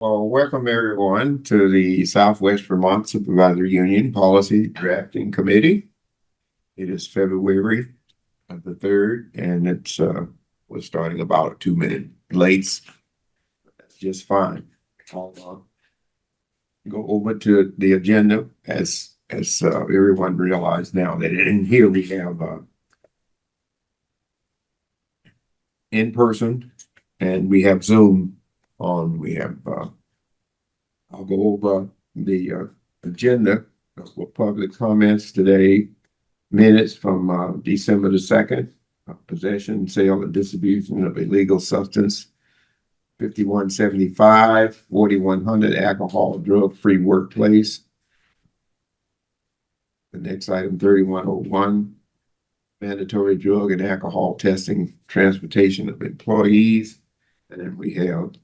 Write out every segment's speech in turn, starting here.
Well, welcome everyone to the Southwest Vermont Supervisor Union Policy Drafting Committee. It is February the 3rd, and we're starting about 2 minutes late. That's just fine. I'll go over to the agenda as everyone realized now that in here we have in person and we have Zoom on. We have I'll go over the agenda for public comments today. Minutes from December the 2nd, possession, sale, and distribution of illegal substance, 5175, 4100, alcohol, drug-free workplace. The next item, 3101, mandatory drug and alcohol testing, transportation of employees. And then we have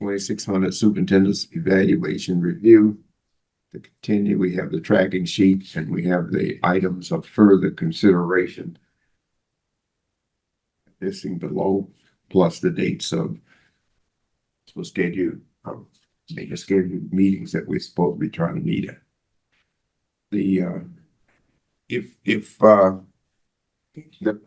2600, superintendent's evaluation review. To continue, we have the tracking sheet and we have the items of further consideration listing below, plus the dates of scheduled meetings that we're supposed to be trying to meet at. The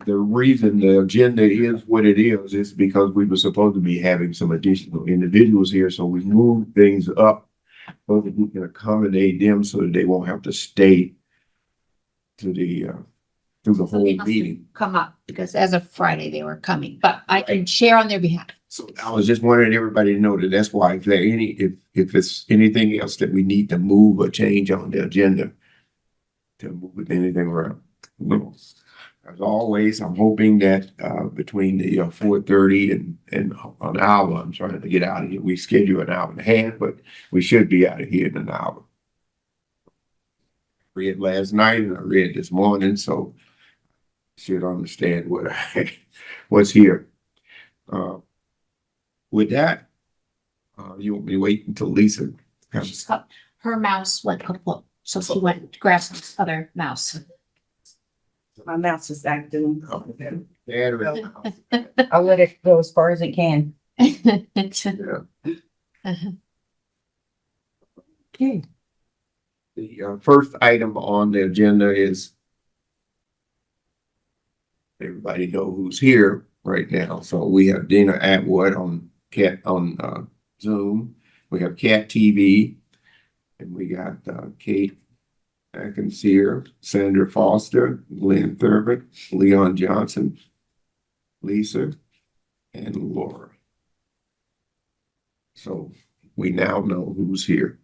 reason the agenda is what it is because we were supposed to be having some additional individuals here, so we moved things up so that we can accommodate them so that they won't have to stay to the through the whole meeting. Come up because as of Friday they were coming, but I can share on their behalf. So I was just wanting everybody to know that that's why if it's anything else that we need to move or change on the agenda, to move anything around. No. As always, I'm hoping that between the 4:30 and an hour, I'm trying to get out of here. We schedule an hour and a half, but we should be out of here in an hour. Read last night and I read this morning, so should understand what's here. With that, you want me to wait until Lisa comes? Her mouse went kaput, so she went to grab some other mouse. My mouse is acting. Yeah. I'll let it go as far as it can. Okay. The first item on the agenda is everybody know who's here right now. So we have Dina Atwood on Zoom. We have Cat TV, and we got Kate Akinseer, Sandra Foster, Glenn Thurber, Leon Johnson, Lisa, and Laura. So we now know who's here.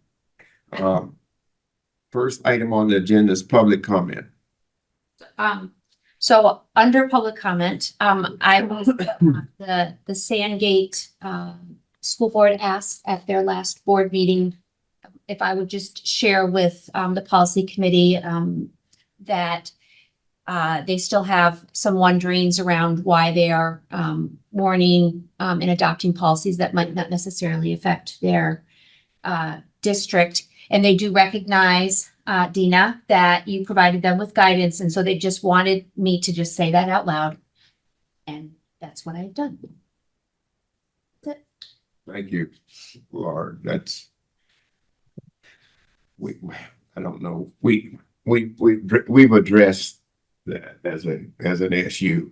First item on the agenda is public comment. So under public comment, I was the Sandgate school board asked at their last board meeting if I would just share with the policy committee that they still have some wonderings around why they are warning and adopting policies that might not necessarily affect their district. And they do recognize, Dina, that you provided them with guidance. And so they just wanted me to just say that out loud. And that's what I've done. That's it. Thank you, Laura. I don't know. We've addressed that as an SU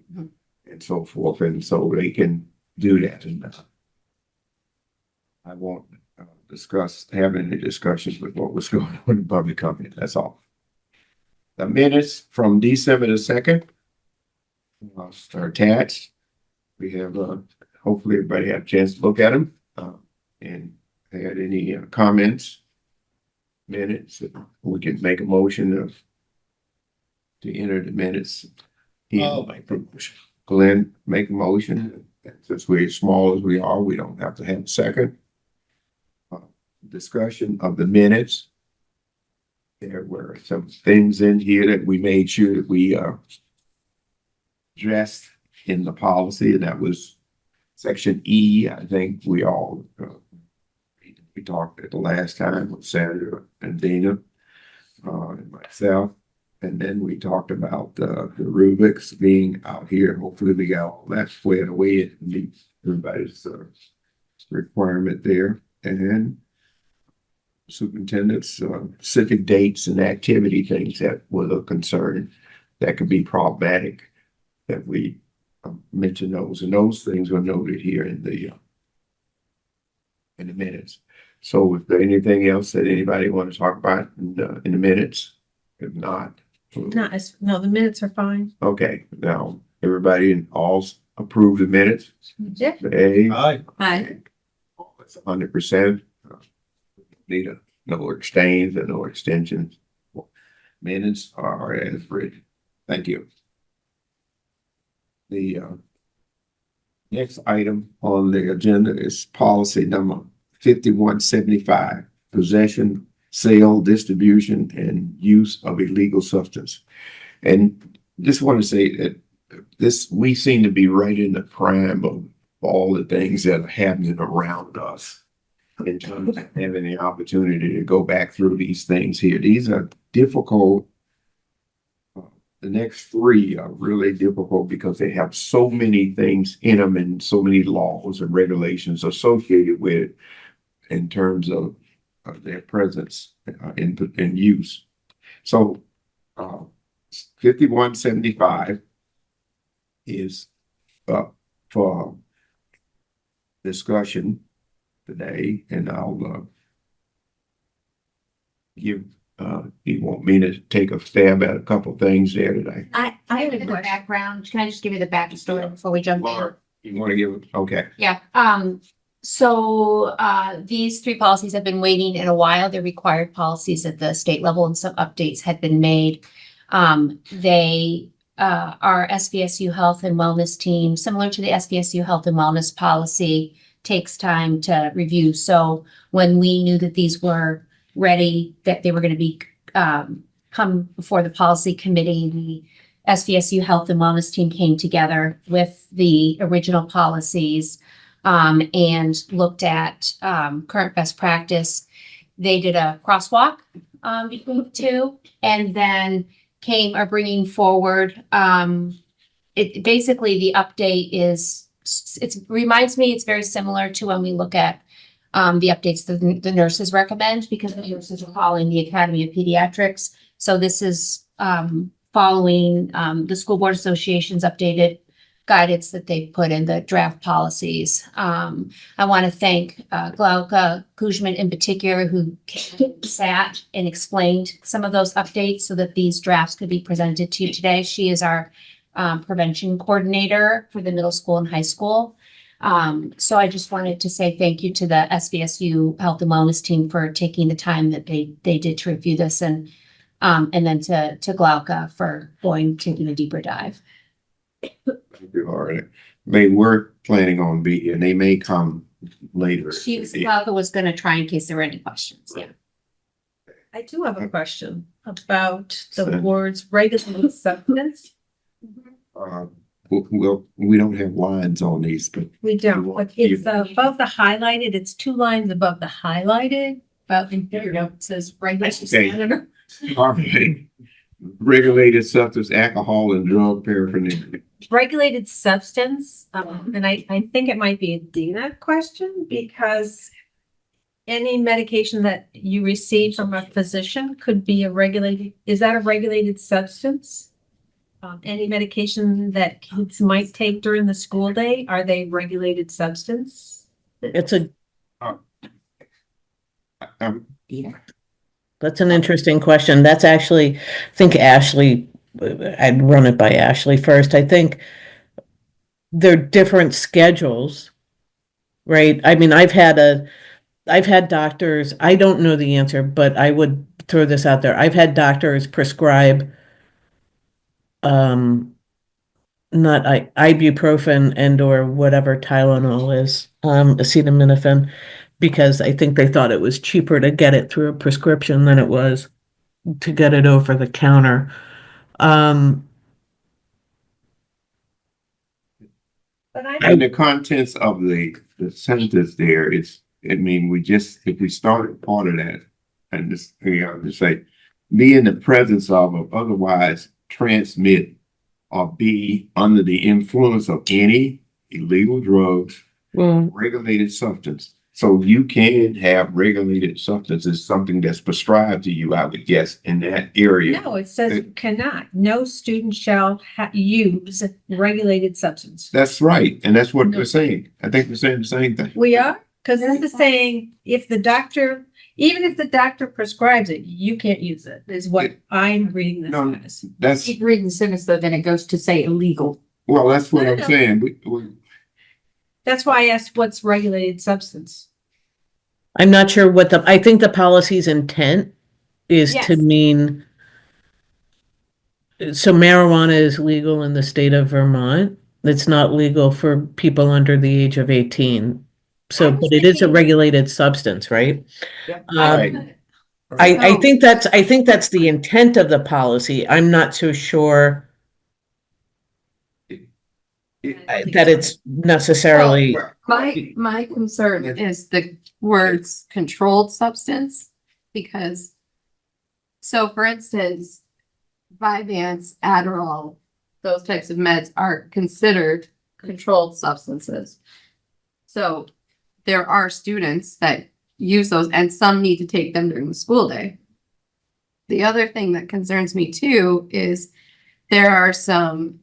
and so forth, and so they can do that. And I won't have any discussions with what was going on in public comment. That's all. The minutes from December the 2nd are attached. We have hopefully everybody had a chance to look at them and had any comments. Minutes, we can make a motion to enter the minutes. Glenn, make a motion. Since we're as small as we are, we don't have to have a second. Discussion of the minutes. There were some things in here that we made sure that we addressed in the policy, and that was section E. I think we all we talked at the last time with Sandra and Dina and myself, and then we talked about the rubrics being out here. Hopefully we got all that squared away and meet everybody's requirement there, and superintendent's specific dates and activity things that were a concern that could be problematic, that we mention those, and those things were noted here in the minutes. So is there anything else that anybody want to talk about in the minutes? If not, No, the minutes are fine. okay, now, everybody all approve the minutes? Yeah. Say Aye. Aye. it's 100%. Need no abstains and no extensions. Minutes are as written. Thank you. The next item on the agenda is policy number 5175, possession, sale, distribution, and use of illegal substance. And just want to say that we seem to be right in the prime of all the things that are happening around us in terms of having the opportunity to go back through these things here. These are difficult. The next three are really difficult because they have so many things in them and so many laws and regulations associated with it in terms of their presence in use. So 5175 is up for discussion today, and I'll give you want me to take a stab at a couple things there today? I have the background. Can I just give you the backstory before we jump in? Laura, you want to give it? Okay. Yeah, so these three policies have been waiting in a while. They're required policies at the state level, and some updates had been made. They our SVSU Health and Wellness team, similar to the SVSU Health and Wellness policy, takes time to review. So when we knew that these were ready, that they were going to be come before the policy committee, the SVSU Health and Wellness team came together with the original policies and looked at current best practice. They did a crosswalk between the two, and then are bringing forward. It basically, the update is, it reminds me, it's very similar to when we look at the updates that the nurses recommend, because the nurses are following the Academy of Pediatrics. So this is following the School Board Association's updated guidance that they put in the draft policies. I want to thank Glauca Kuzman in particular, who sat and explained some of those updates so that these drafts could be presented to you today. She is our prevention coordinator for the middle school and high school. So I just wanted to say thank you to the SVSU Health and Wellness team for taking the time that they did to review this, and then to Glauca for taking a deeper dive. They were planning on being, and they may come later. Glauca was going to try in case there were any questions. Yeah. I do have a question about the Sure. words regulated substance. Well, we don't have lines on these, but We don't, but it's above the highlighted, it's 2 lines above the highlighted. About in here, it says regulated. Okay. Regulated substance, alcohol, and drug paraphernalia. Regulated substance, and I think it might be a Dina question, because any medication that you receive from a physician could be is that a regulated substance? Any medication that kids might take during the school day, are they regulated substance? That's an Yeah. interesting question. That's actually, I think Ashley, I'd run it by Ashley first. I think they're different schedules, right? I mean, I've had doctors, I don't know the answer, but I would throw this out there. I've had doctors prescribe not ibuprofen and or whatever Tylenol is, acetaminophen, because I think they thought it was cheaper to get it through a prescription than it was to get it over the counter. But And the contents of the sentence there is, I mean, if we started part of that and just say, be in the presence of or otherwise transmit or be under the influence of any illegal drugs, Well, regulated substance. So you can have regulated substances, something that's prescribed to you, I would guess, in that area. No, it says you cannot. No student shall use regulated substance. That's right, and that's what we're saying. I think we're saying the same thing. We are, because this is saying if the doctor, even if the doctor prescribes it, you can't use it, is what I'm reading No. this as. That's, Keep reading the sentence, though, then it goes to say illegal. well, that's what No, I'm no. saying. That's why I asked what's regulated substance. I'm not sure I think the policy's intent is to Yes. mean, so marijuana is legal in the state of Vermont. It's not legal for people under the age of 18. I So, was but it is a thinking- regulated substance, right? Right. I think that's the intent of the policy. I'm not so sure that it's necessarily, Well, My concern is the words controlled substance, because, so for instance, Vyvanse, Adderall, those types of meds are considered controlled substances. So there are students that use those, and some need to take them during the school day. The other thing that concerns me too is there are some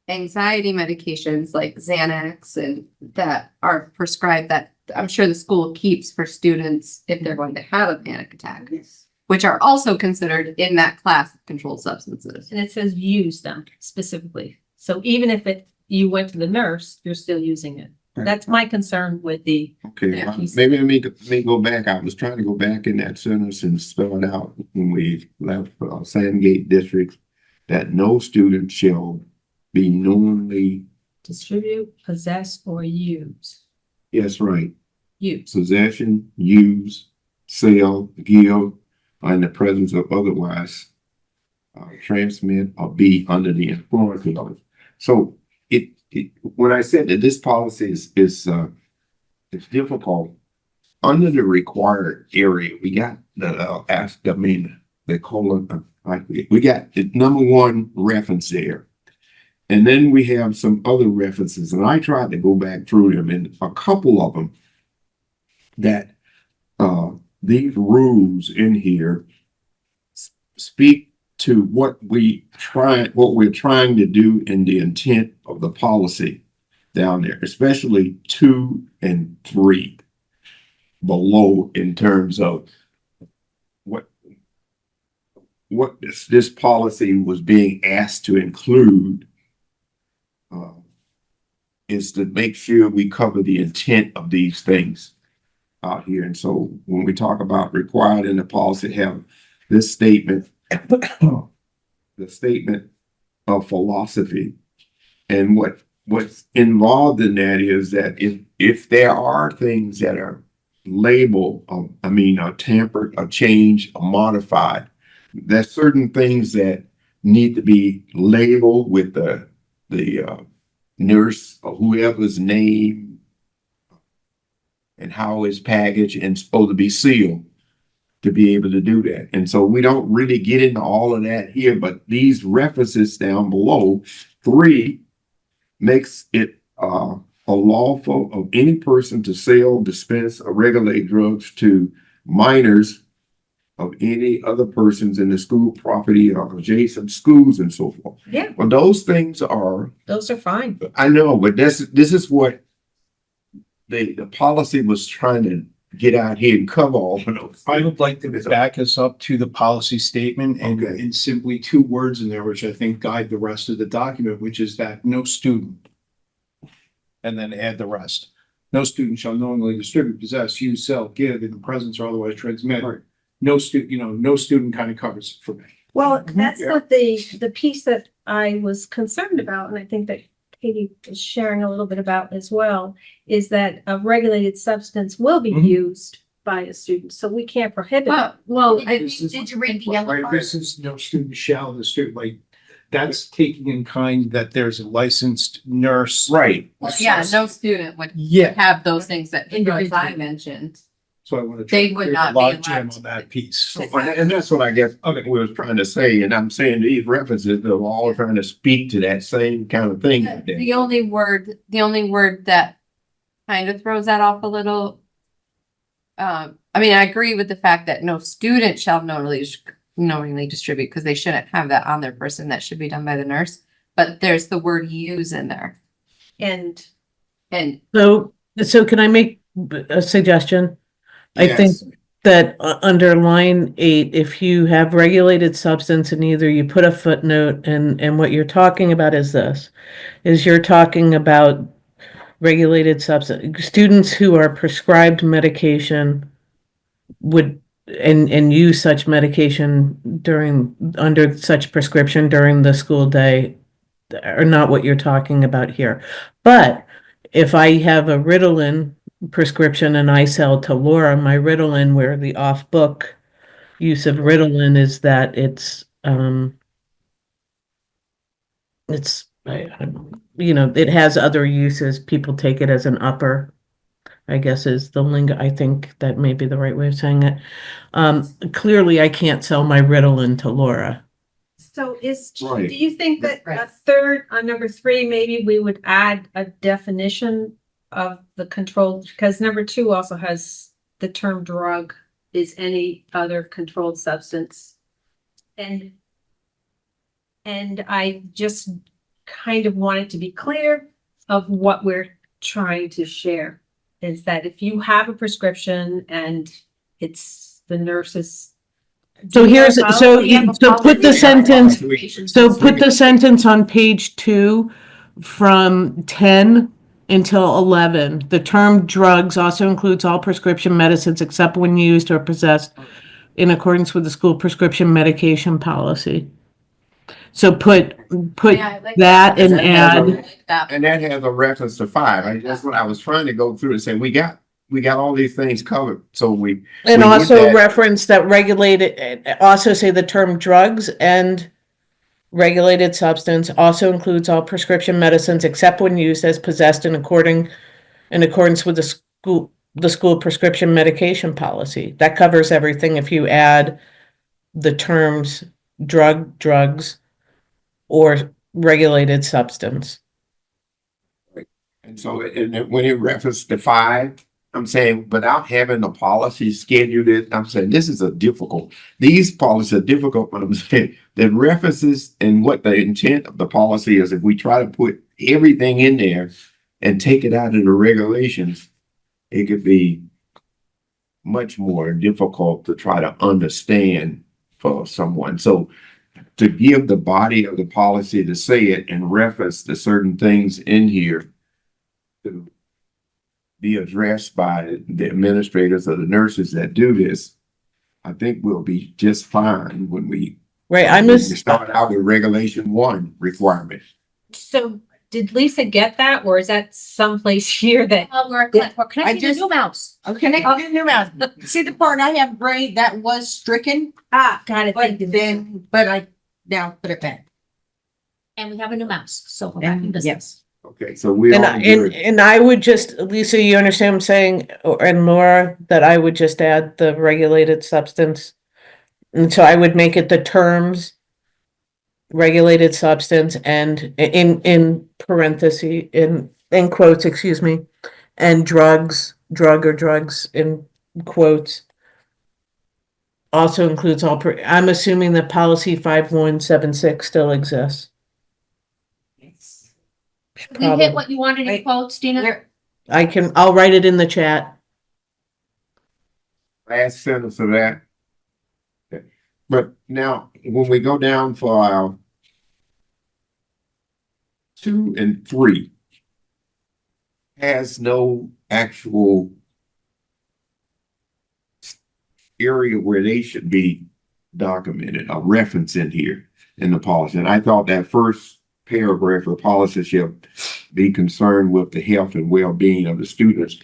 anxiety medications like Xanax and that are prescribed that I'm sure the school keeps for students if they're going to have a panic attack, which are also considered in that class of controlled substances. And it says use them specifically. So even if you went to the nurse, you're still using it. That's my concern with the, Okay, Yeah. maybe let me go back. I was trying to go back in that sentence and spell it out when we left Sandgate District, that no student shall be knowingly, distribute, possess, or use. yes, right, Use. possession, use, sell, give, or in the presence of otherwise transmit or be under the influence of. So when I said that this policy is it's difficult, under the required area, we got the colon, we got the number one reference there. And then we have some other references, and I tried to go back through them, and a couple of them that these rules in here speak to what we're trying to do in the intent of the policy down there, especially 2 and 3 below in terms of what this policy was being asked to include. Is to make sure we cover the intent of these things out here. And so when we talk about required in the policy, have this statement, the statement of philosophy. And what's involved in that is that if there are things that are labeled, are tampered, or changed, or modified, there's certain things that need to be labeled with the nurse or whoever's name and how it's packaged and supposed to be sealed to be able to do that. And so we don't really get into all of that here, but these references down below, 3 makes it a lawful of any person to sell, dispense, or regulate drugs to minors of any other persons in the school property or adjacent schools and so forth. Yeah. Well, those things are, Those are fine. I know, but this is what the policy was trying to get out here and cover all of those. I would like to back us up to the policy statement Okay. and simply 2 words in there, which I think guide the rest of the document, which is that no student. And then add the rest. No student shall knowingly distribute, possess, use, sell, give in the presence or otherwise transmit. Right. No student kind of covers it for me. Well, that's Yeah. what the piece that I was concerned about, and I think that Katie is sharing a little bit about as well, is that a regulated substance will be Mhm. used by a student, so we can't prohibit it. Well, Did you read the yellow Right, part? this is no student shall, the student, like, that's taking in kind that there's a licensed nurse. Right. yeah, no student would Yeah, have those things that as I mentioned. So I want to. They would not be allowed Jam to. on that piece. And that's what I guess we was trying to say, and I'm saying these references, they're all trying to speak to that same kind of thing. The only word that kind of throws that off a little. I mean, I agree with the fact that no student shall knowingly distribute, because they shouldn't have that on their person. That should be done by the nurse. But there's the word use in there. And And So can I make a suggestion? I think Yes. that under line 8, if you have regulated substance and either you put a footnote and what you're talking about is this, is you're talking about regulated substance, students who are prescribed medication would and use such medication under such prescription during the school day are not what you're talking about here. But if I have a Ritalin prescription and I sell to Laura my Ritalin, where the off-book use of Ritalin is that it has other uses. People take it as an upper, I guess is the lingo. I think that may be the right way of saying it. Clearly I can't sell my Ritalin to Laura. so Right. do you think that a Right. third, on number 3, maybe we would add a definition of the controlled, because number 2 also has the term drug is any other controlled substance. And I just kind of wanted to be clear of what we're trying to share. Is that if you have a prescription and it's the nurse's. So here's, Do so you have a so put the policy? sentence, so We put the sentence on page 2 from 10 until 11. The term drugs also includes all prescription medicines except when used or possessed in accordance with the school prescription medication policy. So put Yeah, I like that and that. add, I like that. And that has a reference to 5. That's what I was trying to go through and say, we got all these things covered. So and we would also that- reference that regulated, also say the term drugs and regulated substance also includes all prescription medicines except when used as possessed in accordance with the school prescription medication policy. That covers everything if you add the terms drugs, or regulated substance. And so when it references to 5, I'm saying without having the policy scheduled it, I'm saying these policies are difficult, but I'm saying the references and what the intent of the policy is, if we try to put everything in there and take it out of the regulations, it could be much more difficult to try to understand for someone. So to give the body of the policy to say it and reference the certain things in here to be addressed by the administrators or the nurses that do this, I think we'll be just fine when we start out with regulation 1 requirement. So did Lisa get that, or is that someplace here that? We're connecting I the just- new mouse. Okay, new mouse. See the part I have gray that was stricken, Got it. but but I now put it back. And we have a new mouse, so we're back in business. Yes. Okay, so we all good. And I would just, Lisa, you understand what I'm saying, and Laura, that I would just add the regulated substance. And so I would make it the terms regulated substance and in parentheses, in quotes, excuse me, and drug or drugs in quotes. Also includes all, I'm assuming that policy 5176 still exists. We hit what you wanted in Wait. quotes, Dina? Where- I'll write it in the chat. Last sentence of that. Okay. But now, when we go down for our 2 and 3, has no actual area where they should be documented, a reference in here in the policy. And I thought that first paragraph of policy should be concerned with the health and well-being of the students.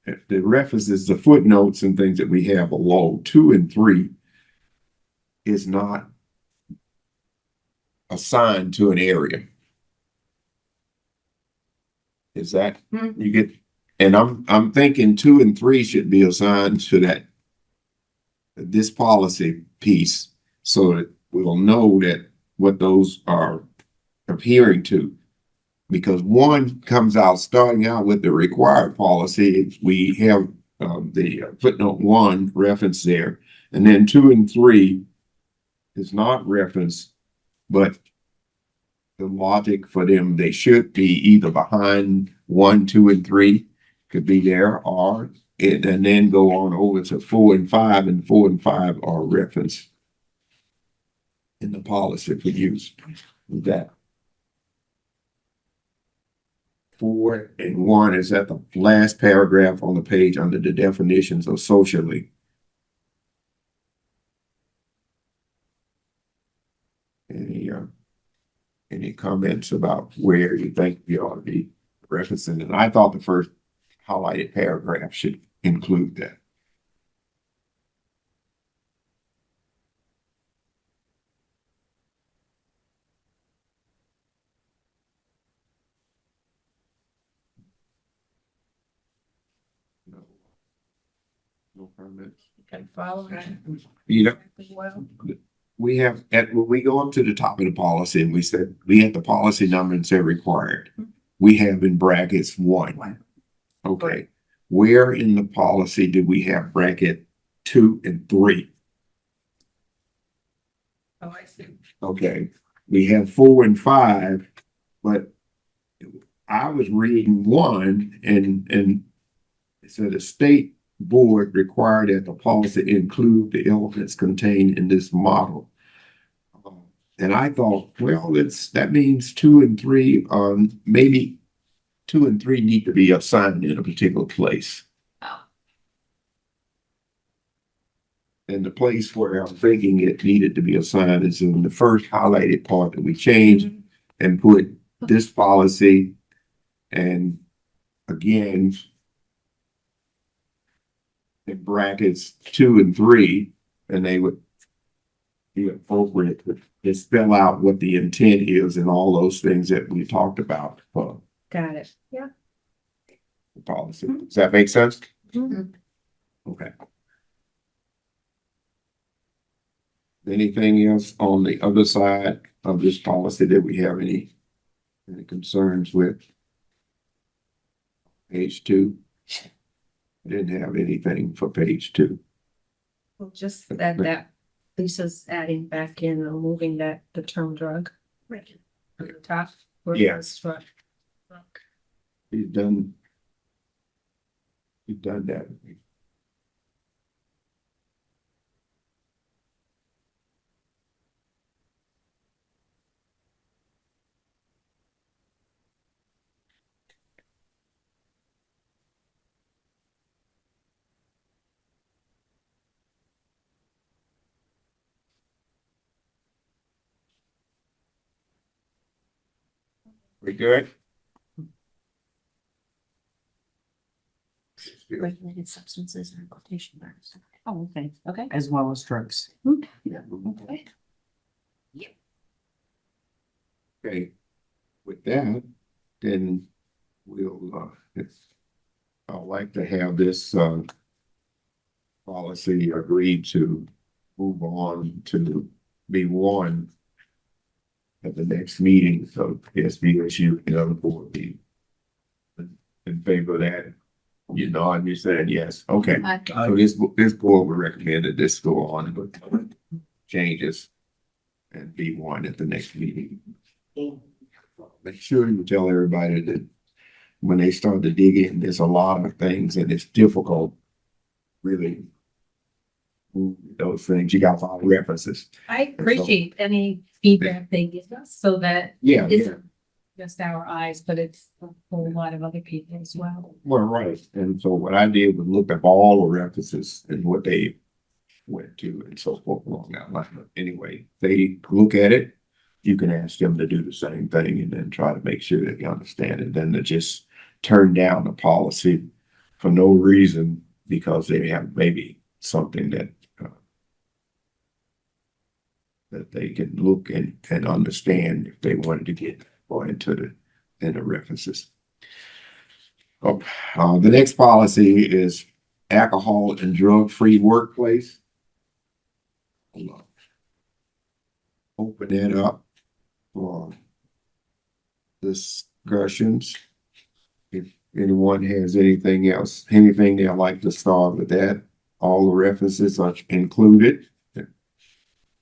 The references, the footnotes and things that we have below 2 and 3 is not assigned to an area. Is that, you get, And I'm thinking 2 and 3 should be assigned to this policy piece, so that we'll know that what those are adhering to. Because 1 comes out, starting out with the required policy, we have the footnote 1 reference there, and then 2 and 3 is not referenced, but the logic for them, they should be either behind 1, 2, and 3 could be there, or it, and then go on over to 4 and 5, and 4 and 5 are referenced in the policy for use with that. 4 and 1 is at the last paragraph on the page under the definitions of socially. Any comments about where you think you ought to be referencing? And I thought the first highlighted paragraph should include that. No. No comments. Can follow that You know, as well. we have, when we go up to the top of the policy and we said, we have the policy number and say required. We have in brackets 1. Okay. Where in the policy do we have bracket 2 and 3? Oh, I see. Okay. We have 4 and 5, but I was reading 1 and it said the state board required that the policy include the elements contained in this model. And I thought, well, that means 2 and 3, maybe 2 and 3 need to be assigned in a particular place. Oh. And the place where I'm thinking it needed to be assigned is in the first highlighted part that we changed and put this policy, and again, in brackets 2 and 3, and they would be appropriate to just spell out what the intent is and all those things that we talked about for Got it. Yeah. the policy. Does that make sense? Mhm. Okay. Anything else on the other side of this policy that we have any concerns with? Page 2. I didn't have anything for page 2. Well, just that Lisa's adding back in or moving the term drug. Right. To the top. where Yeah. it's struck. You've done that. We good? Regulated substances and quotation marks. Oh, okay. Okay. As well as drugs. Okay. Okay, with that, then we'll, I'd like to have this, policy agreed to move on to B1 at the next meeting, so SVSU and other board be in favor of that. You know, and you said yes, okay. So this board would recommend that this go on with changes and B1 at the next meeting. Make sure you tell everybody that when they start to dig in, there's a lot of things and it's difficult, really. Those things, you got a lot of references. I appreciate any feedback they give us so that Yeah, it's yeah, just our eyes, but it's a whole lot of other people as well. well, right. And so what I did was look up all the references and what they went to and so forth along that line. But anyway, they look at it. You can ask them to do the same thing and then try to make sure that you understand it. Then to just turn down the policy for no reason because they have maybe something that that they can look and understand if they wanted to get more into the references. The next policy is alcohol and drug-free workplace. Hold on. Open it up for discussions. If anyone has anything else, anything they'd like to start with that, all the references are included.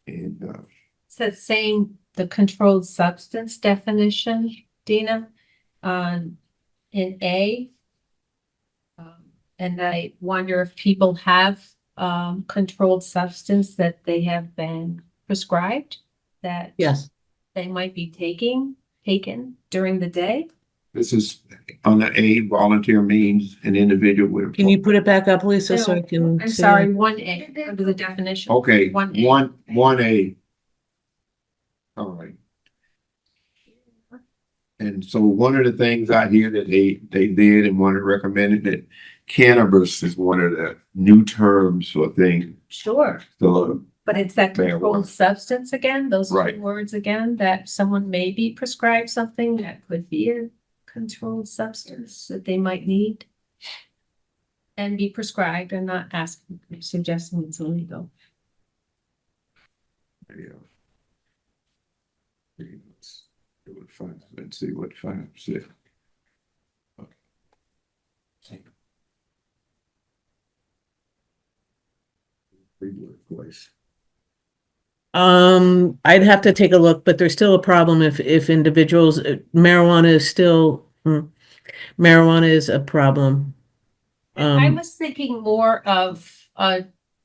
And, Says same, the controlled substance definition, Dina, in A. And I wonder if people have, controlled substance that they have been prescribed that Yes. they might be taken during the day. this is on the A, volunteer means an individual with. Can you put it back up, Lisa, so I No, can I'm see sorry, it? 1A, under the definition. Okay, 1A. one A. All right. And so one of the things out here that they did and one that recommended that cannabis is one of the new terms for things. Sure, So, but it's that Marijuana. controlled substance again, those Right. two words again, that someone may be prescribed something that could be a controlled substance that they might need. And be prescribed and not asking, suggesting it's illegal. yeah. Let's see what 5 said. Free workplace. I'd have to take a look, but there's still a problem if individuals, marijuana is still, marijuana is a problem. I was thinking more of,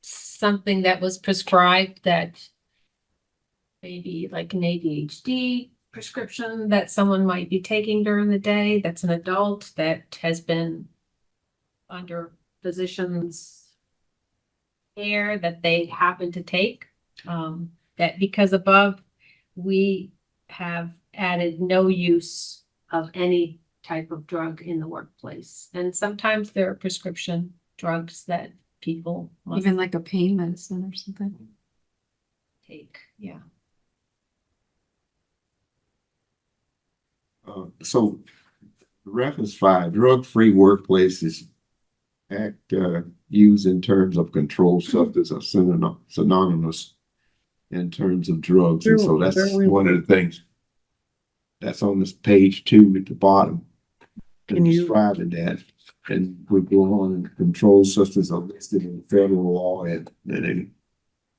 something that was prescribed that maybe like an ADHD prescription that someone might be taking during the day, that's an adult that has been under physician's care that they happen to take. That because above, we have added no use of any type of drug in the workplace. And sometimes there are prescription drugs that people must Even like a pain medicine or something. take, yeah. So reference 5, drug-free workplaces act, used in terms of controlled substance are synonymous in terms of drugs. And so that's one of the things that's on this page 2 at the bottom. Can you- Describing that, and we go on, and controlled substances are listed in federal law and in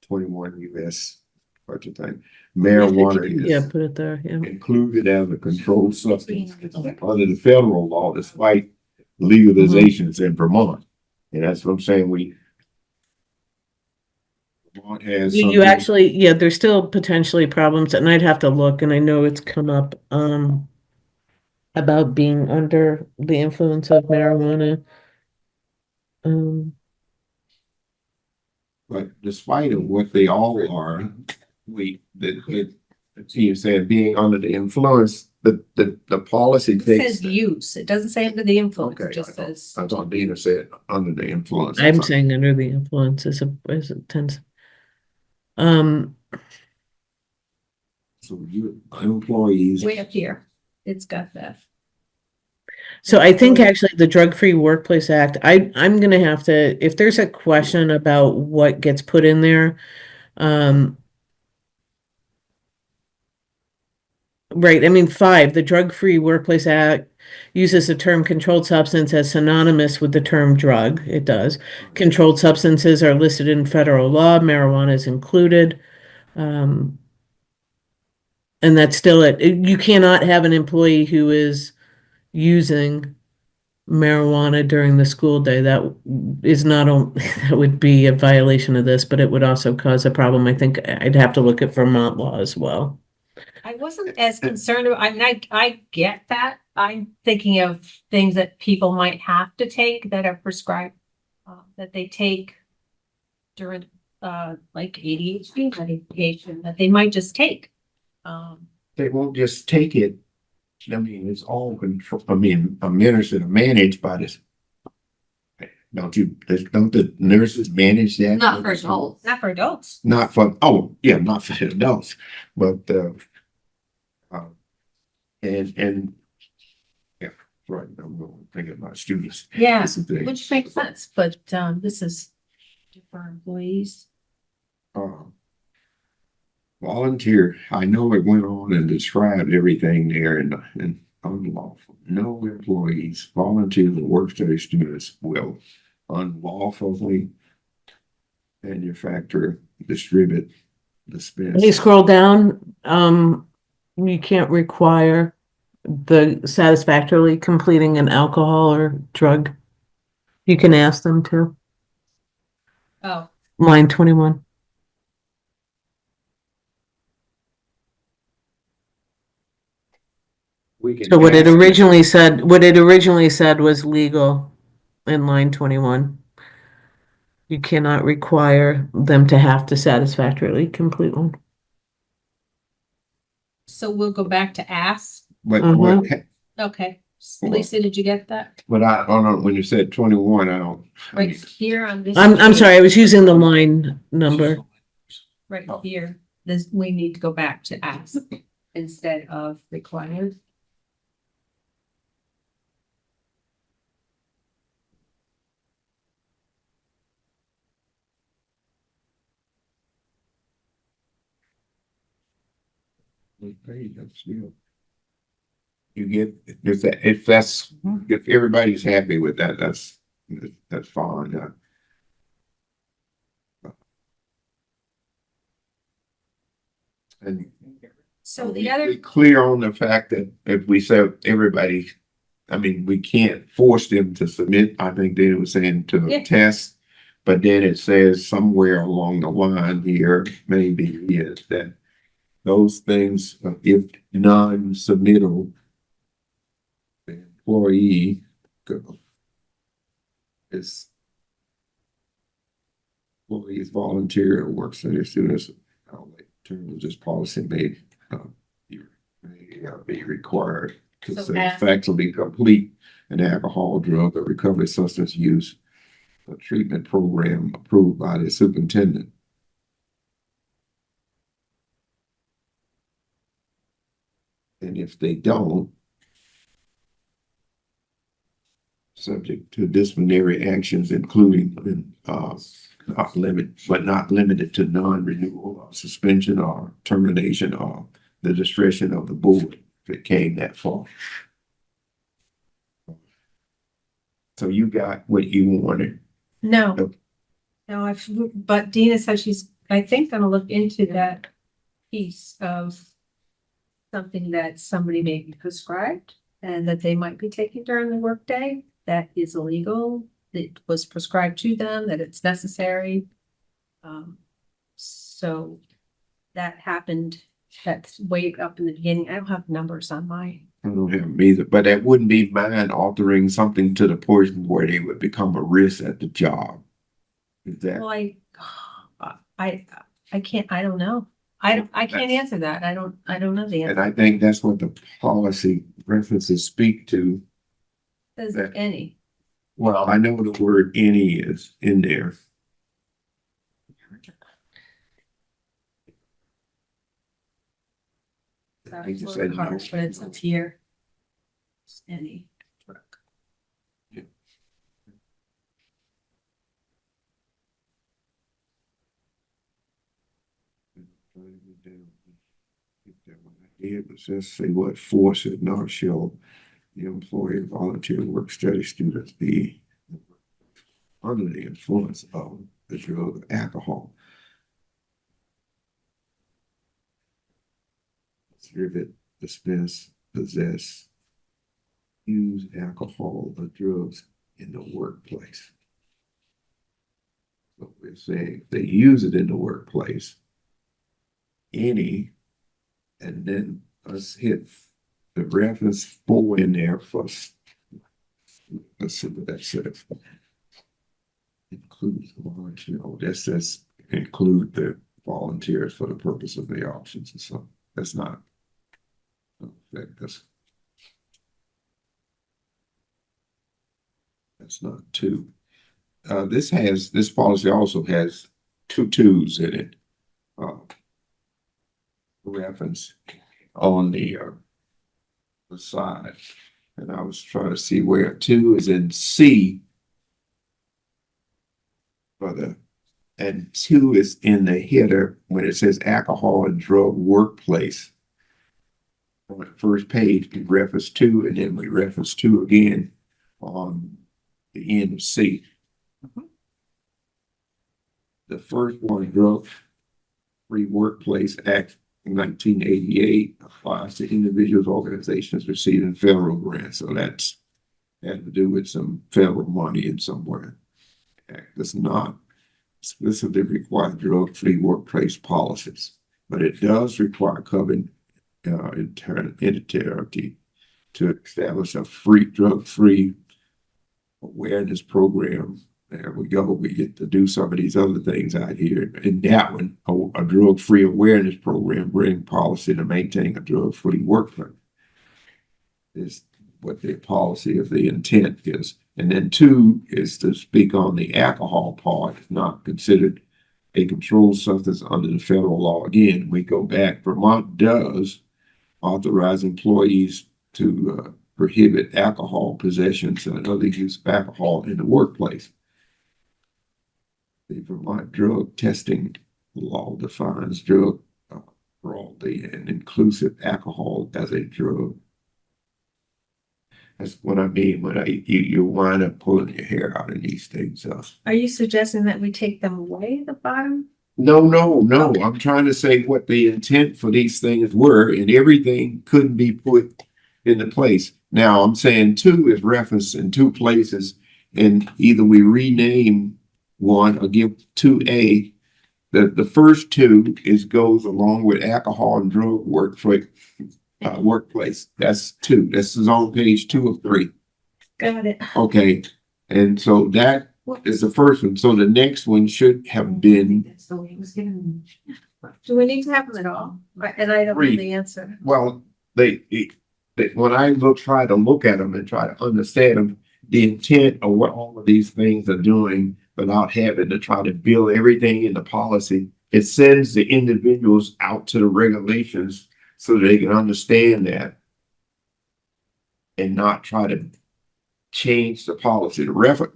21 US, such a thing. Marijuana Yeah, is put it there, yeah. included as a controlled substance under the federal law, despite legalizations in Vermont. And that's what I'm saying, Vermont has You something. actually, yeah, there's still potentially problems, and I'd have to look, and I know it's come up, about being under the influence of marijuana. But despite of what they all are, you said being under the influence, the policy It takes. says use, it doesn't say under the influence, Okay, it just says. I thought Dina said under the influence. I'm saying under the influence is a tense. Um, So you, employees. Way up here, it's got that. so I think actually the Drug-Free Workplace Act, I'm gonna have to, if there's a question about what gets put in there, right, I mean, 5, the Drug-Free Workplace Act uses the term controlled substance as synonymous with the term drug. It does. Controlled substances are listed in federal law. Marijuana is included. And that's still it. You cannot have an employee who is using marijuana during the school day. That is not only, that would be a violation of this, but it would also cause a problem. I think I'd have to look at Vermont law as well. I wasn't as concerned, I mean, I get that, I'm thinking of things that people might have to take that are prescribed, that they take during, like ADHD medication, that they might just take. They won't just take it. I mean, it's all control, administered and managed by this. Don't the nurses manage that? Not for adults. Not for adults. Not for, oh, yeah, not for adults, but, and, yeah. right, I'm thinking about students. Yeah, This is the- which makes sense, but, this is for employees. uh, Volunteer, I know it went on and described everything there and unlawful. No employees, volunteers, or work study students will unlawfully manufacture, distribute, dispense. You scroll down, you can't require the satisfactorily completing an alcohol or drug. You can ask them to. Oh, Line 21. We can So what it ask them. originally said was legal in line 21. You cannot require them to have to satisfactorily complete one. so we'll go back to ask. But Okay. Lisa, did you get that? but I don't know, when you said 21, I don't. I Right mean, here on this. I'm page, sorry, I was using the line number. Right Oh. here, this, we need to go back to ask instead of required. hey, that's, you know, you get, if everybody's happy with that, that's fine. And So we the other, be clear on the fact that if we say everybody, I mean, we can't force them to submit, I think they were saying to Yeah. a test. But then it says somewhere along the line here, maybe is that those things, if non-submittal, the employee is employees volunteer or work study students, terms this policy may be required to So satisfactorily complete an alcohol, drug, or recovery substance use a treatment program approved by the superintendent. And if they don't, subject to disciplinary actions, including not limited to non-renewal or suspension or termination or the discretion of the board if it came that far. So you got what you wanted. no. Nope. No, but Dina said she's, I think, gonna look into that piece of something that somebody may be prescribed and that they might be taking during the workday that is illegal. It was prescribed to them, that it's necessary. So that happened, that's way up in the beginning. I don't have numbers on mine. I don't have them either, but that wouldn't be mine altering something to the portion where they would become a risk at the job. Is that? Well, I can't, I don't know. I can't answer that. I don't know the And answer. I think that's what the policy references speak to. Says that- any. Well, I know the word any is in there. Sorry, it's a just little said no. harsh, but it's up here. It's any. It was just say what force it not shall the employee volunteer work study students be under the influence of the drug or alcohol. Distribute, dispense, possess, use alcohol or drugs in the workplace. So we're saying they use it in the workplace. Any, and then let's hit the reference 4 in there first. Let's see what that says. Includes volunteer. Oh, that says include the volunteers for the purpose of the options and so that's not. That's not 2. This policy also has 2 twos in it. Reference on the side. And I was trying to see where 2 is in C. And 2 is in the header when it says alcohol and drug workplace. On the first page, we reference 2, and then we reference 2 again on the end of C. The first one, Drug Free Workplace Act 1988, applies to individuals, organizations receiving federal grants. So that's had to do with some federal money in somewhere. Act does not explicitly require drug-free workplace policies, but it does require covenant entity to establish a drug-free awareness program. There we go. We get to do some of these other things out here. In that one, a drug-free awareness program, bring policy to maintain a drug-free workplace is what the policy of the intent is. And then 2 is to speak on the alcohol part, not considered a controlled substance under the federal law. Again, we go back, Vermont does authorize employees to prohibit alcohol possessions and other use of alcohol in the workplace. The Vermont drug testing law defines drug broadly and inclusive alcohol as a drug. That's what I mean when you wind up pulling your hair out of these things. Are you suggesting that we take them away at the bottom? No. Okay. I'm trying to say what the intent for these things were, and everything couldn't be put into place. Now I'm saying 2 is referenced in 2 places, and either we rename one or give 2A. The first 2 goes along with alcohol and drug workplace. That's 2. This is on page 2 of 3. Got it. Okay, and so that is the first one. So the next one should have been, Do we need to have them at all? And I don't know the answer. well, when I try to look at them and try to understand them, the intent of what all of these things are doing without having to try to build everything into policy, it sends the individuals out to the regulations so they can understand that and not try to change the policy. The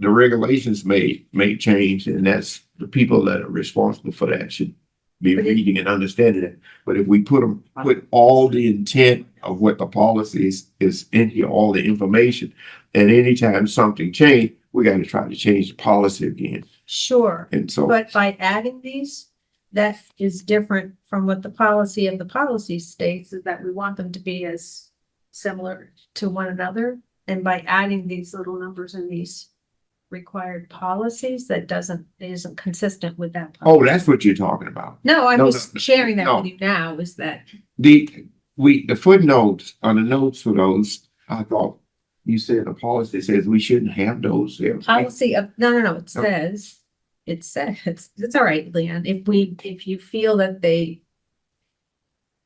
regulations may change, and that's the people that are responsible for that should be reading and understanding it. But if we put all the intent of what the policy is in here, all the information, and anytime something changed, we got to try to change the policy again. Sure, And so, but by adding these, that is different from what the policy of the policy states, is that we want them to be as similar to one another. And by adding these little numbers in these required policies, that isn't consistent with that. oh, policy. that's what you're talking about. No, I'm No, just sharing that no. with you now, is that, The footnotes on the notes for those, I thought you said the policy says we shouldn't have those there. policy of, no, it says, it's all right, Leon, if you feel that they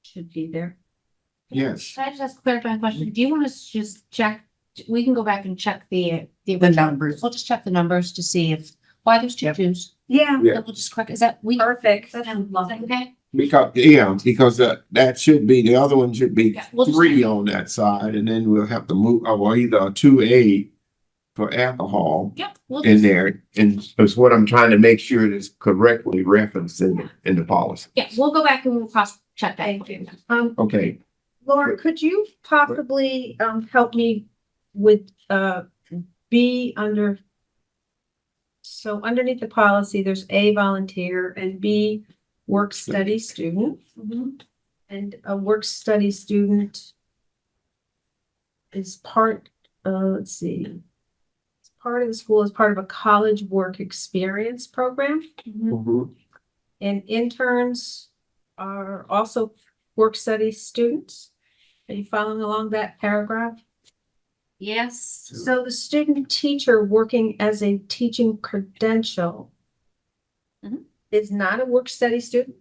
should be there. Yes. Can I just ask a clarifying question? Do you want us to just check? We can go back and check the numbers. We'll just check the numbers to see why there's 2 twos. Yeah. Yeah. Then we'll just correct, is that Perfect. okay? Because that should be, the other one should be Yeah, we'll just- 3 on that side, and then we'll have to move, or either a 2A for alcohol Yep. We'll in just, there, and it's what I'm trying to make sure it is correctly referenced in the policy. yeah, we'll go back and we'll cross check that. Thank you. Okay, Laura, could you possibly, help me with, B under, so underneath the policy, there's A, volunteer, and B, work study student. And a work study student is part, let's see. It's part of the school, is part of a college work experience program. And interns are also work study students. Are you following along that paragraph? Yes. So the student teacher working as a teaching credential Mhm. is not a work study student?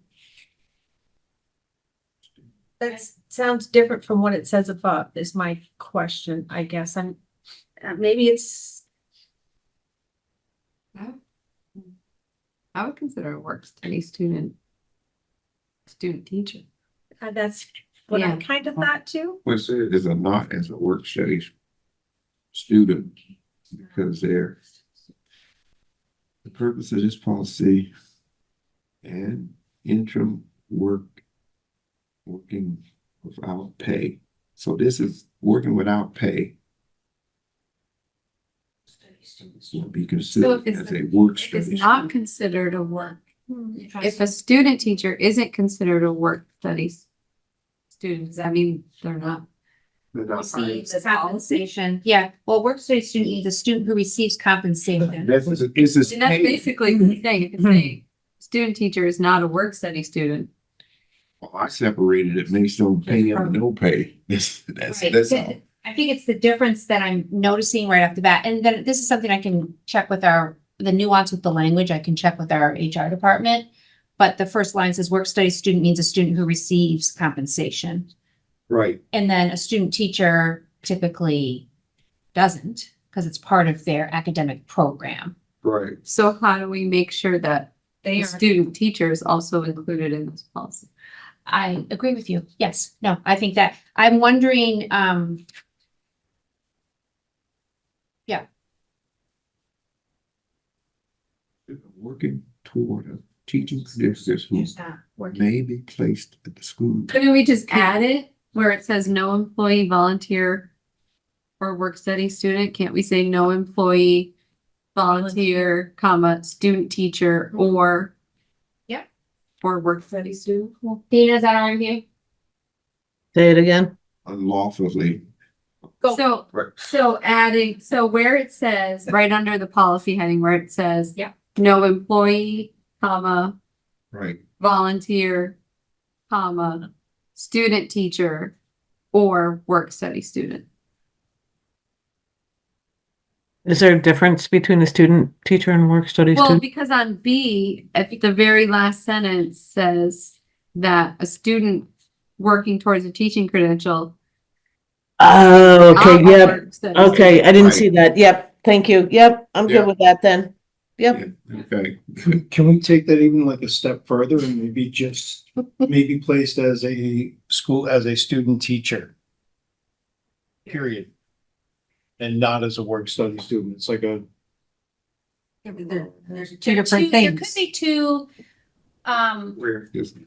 That sounds different from what it says above, is my question, I guess. Maybe it's, I would consider a work study student teacher. that's what I Yeah. kind of thought too. what's it is a not as a work studies student because they're the purpose of this policy and interim working without pay. So this is working without pay. Will be considered if as a work If it's study. not considered a work, if a student teacher isn't considered a work studies student, does that mean they're not? Receives compensation. Yeah, well, work study student means a student who receives compensation. This is And that's basically what it's saying. If it's saying student teacher is not a work study student. I separated it based on pay and no pay. That's Right. all. I think it's the difference that I'm noticing right off the bat. And then this is something I can check with the nuance with the language, I can check with our HR department. But the first line says work study student means a student who receives compensation. Right. And then a student teacher typically doesn't, because it's part of their academic program. Right. So how do we make sure that They the are. student teacher is also included in this policy? I agree with you. Yes, no, I think that, I'm wondering, Working toward a teaching credential who may be placed at the school. Couldn't we just add it where it says no employee, volunteer, or work study student? Can't we say no employee, volunteer, comma, student teacher, or Yep. or work study student? Dana, is that all right with you? Say it again. Unlawfully. So, Right. so adding, so where it says, right under the policy heading where it says. Yeah. No employee, comma, Right. volunteer, comma, student teacher, or work study student. Is there a difference between a student teacher and work study Well, student? because on B, at the very last sentence says that a student working towards a teaching credential. Oh, not okay, a yep. work study Okay, I didn't Right. see that. Yep, thank you. Yep, I'm Yeah. good with that then. Yep. Okay. Can we take that even like a step further and maybe just, maybe placed as a school, as a student teacher? Period. And not as a work study student. It's like a, There's two There different There could things. be two, Where is it?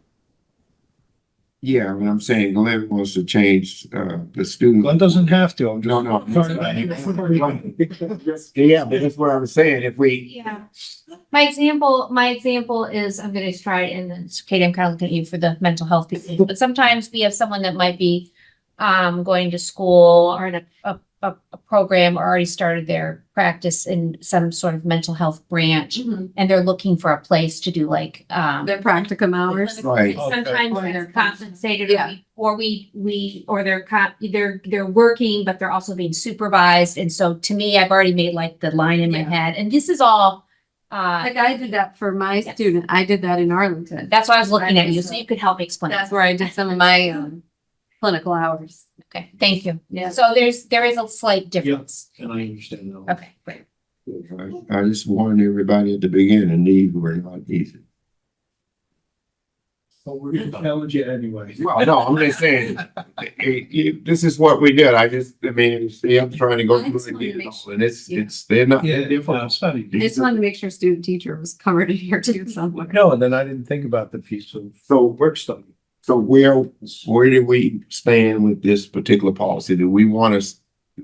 Yeah, what I'm saying, Glenn wants to change, the student. Glenn doesn't have to, I'm just. No, no. Yeah, but that's what I was saying. If we, yeah. My example is, I'm gonna try it and then, Kate, I'm kind of looking at you for the mental health piece, but sometimes we have someone that might be going to school or in a program or already started their practice in some sort of mental health branch, and they're looking for a place to do like, Their practicum hours. Right. sometimes Or they're they're compensated, Yeah. or they're working, but they're also being supervised. And so to me, I've already made like the line in my Yeah. head, and this is all, Like I did that for my Yes. student. I did that in Arlington. that's why I was looking at you, so you could help me explain. That's where I did some of my clinical hours. Okay, thank you. Yeah. So there is a slight difference. And I understand that. Okay, great. I just warned everybody at the beginning, these were not easy. But we're gonna challenge you anyway. Well, no, I'm just saying, this is what we did. I mean, see, I'm trying to go I through just it, wanted to make sure- and Yeah. they're not. Yeah, they're different. it's funny. I just wanted to make sure student teacher was covered in here too somewhere. No, and then I didn't think about the piece of So, work study. so where do we stand with this particular policy? Do we want to,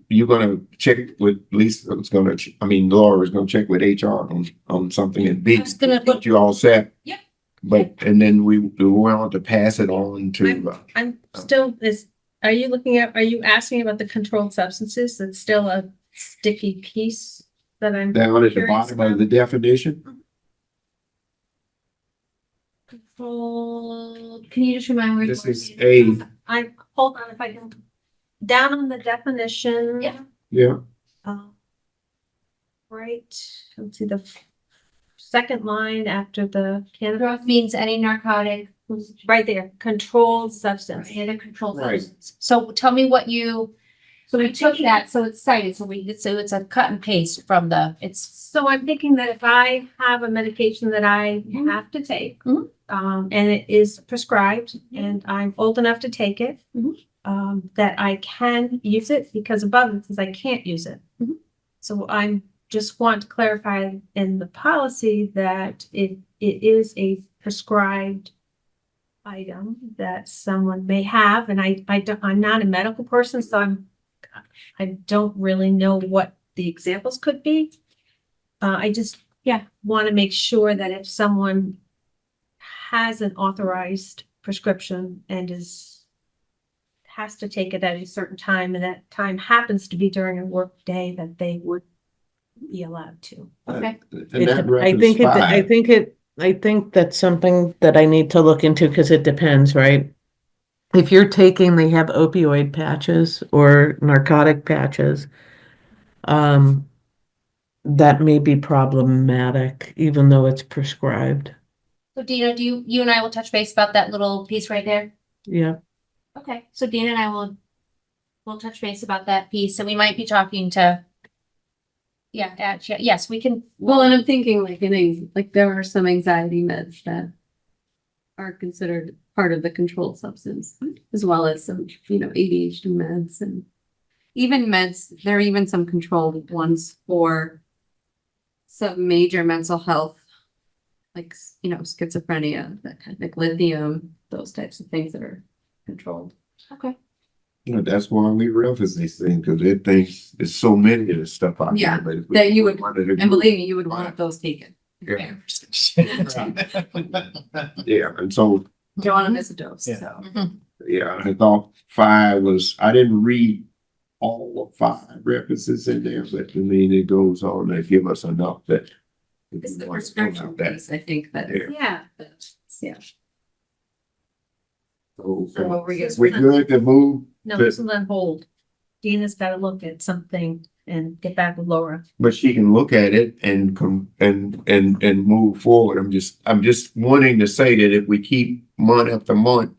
you're gonna check with Lisa's gonna, Laura's gonna check with HR on something and B, I was gonna look- get you all set? Yep. But, and then we want to pass it on to, I'm still, are you asking about the controlled substances? That's still a sticky piece that I'm. down at the curious bottom of about? the definition? Controlled, can you just remind me? This is A, Hold on, if I can, down on the definition. Yeah. yeah, Right, let's see, the second line after the cannabis, Drug means any narcotic, right there, controlled substance. and a controlled Right. substance. So tell me what you, so we took that, so it's cited, so it's a cut and paste from it's, So I'm thinking that if I have a medication that I Mhm. have to take, Mhm. and it is prescribed, and I'm old enough to take it, Mhm. that I can use it because above it says I can't use it. Mhm. So I just want to clarify in the policy that it is a prescribed item that someone may have, and I'm not a medical person, so I don't really know what the examples could be. I just, want to make sure that if someone has an authorized prescription and has to take it at a certain time, and that time happens to be during a work day, that they would be allowed to. Okay. And that I think it, reference I think that's something that I need to look into because it depends, right? If you're taking, they have opioid patches or narcotic patches, that may be problematic, even though it's prescribed. So Dina, you and I will touch base about that little piece right there? Yeah. Okay, so Dina and I we'll touch base about that piece, and we might be talking to. Yeah, actually, yes, we can. Well, and I'm thinking like there are some anxiety meds that are considered part of the controlled substance, as well as some, ADHD meds and even meds. There are even some controlled ones for some major mental health, like, schizophrenia, that kind of like lithium, those types of things that are controlled. Okay. that's why we reference these things, because it thinks there's so many of this stuff out Yeah, there. But if we that you would- wanted to And do- believe me, you would want those taken. Yeah. Yeah, and so, Don't want to miss a dose, Yeah. so. yeah, I thought 5 was, I didn't read all of 5 references in there, but to me, it goes on to give us enough that. if It's we the want to pull prescription out that- piece, I think that, Yeah. yeah. So, So what were you guys- we good to move, No, But- this is on hold. Dina's got to look at something and get back with Laura. but she can look at it and come and move forward. I'm just wanting to say that if we keep month after month,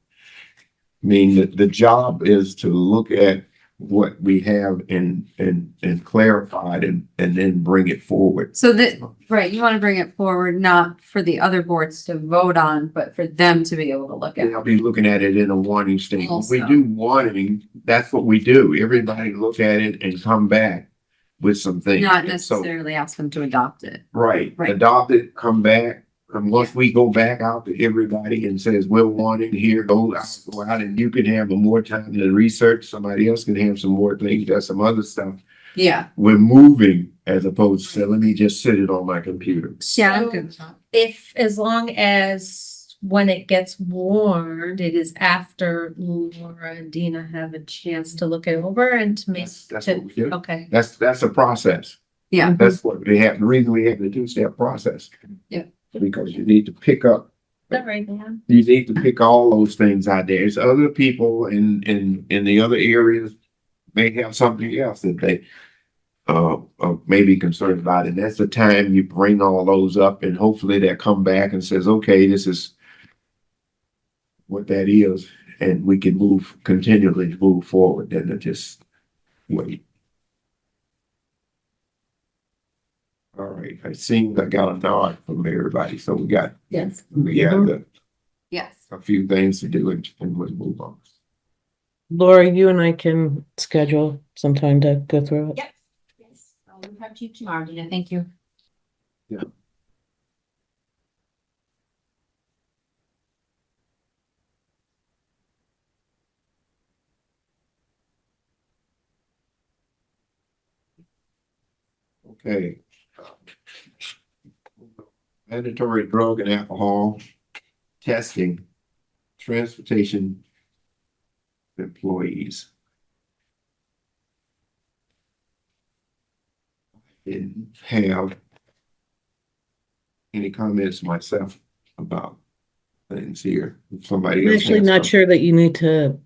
I mean, the job is to look at what we have and clarified and then bring it forward. So that, right, you want to bring it forward, not for the other boards to vote on, but for them to be able to look at. And I'll be looking at it in a warning state. When we Also. do warning, that's what we do. Everybody look at it and come back with some things. Not And so- necessarily ask them to adopt it. Right, Right. adopt it, come back, and once we go back out to everybody and says, we're wanting here, go out, and you can have more time to research, somebody else can have some more things, that's some other stuff. Yeah. We're moving as opposed to, let me just sit it on my computer. Yeah, I'm good with that. If, as long as when it gets warned, it is after Laura and Dina have a chance to look it over and to make. That's what we do. Okay. That's a process. Yeah. That's what we have, the reason we have the two-step process. Yeah. Because you need to pick up All right, man. you need to pick all those things out there. There's other people in the other areas may have something else that they may be concerned about. And that's the time you bring all those up and hopefully they'll come back and says, okay, this is what that is. And we can continually move forward than to just wait. All right, I seem I got a nod from everybody, so we got Yes. Yes. a few things to do and we'll move on. Laura, you and I can schedule some time to go through it. Yep. Yes, I'll talk to you tomorrow, Dina. Thank you. Okay. Mandatory drug and alcohol testing, transportation employees. Didn't have any comments myself about things here. If somebody I'm else actually has not something. sure that you need to,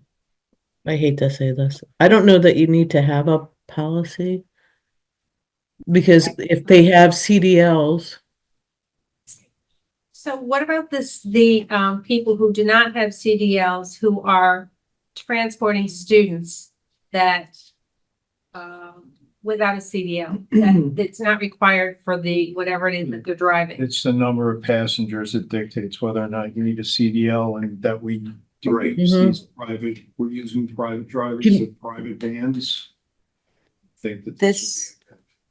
I hate to say this, I don't know that you need to have a policy. Because if they have CDLs, So what about the people who do not have CDLs who are transporting students that, without a CDL, that it's not required for the, whatever it is that they're driving? It's the number of passengers that dictates whether or not you need a CDL and that we Right. These private, we're using private drivers Can- and private vans. Think that This,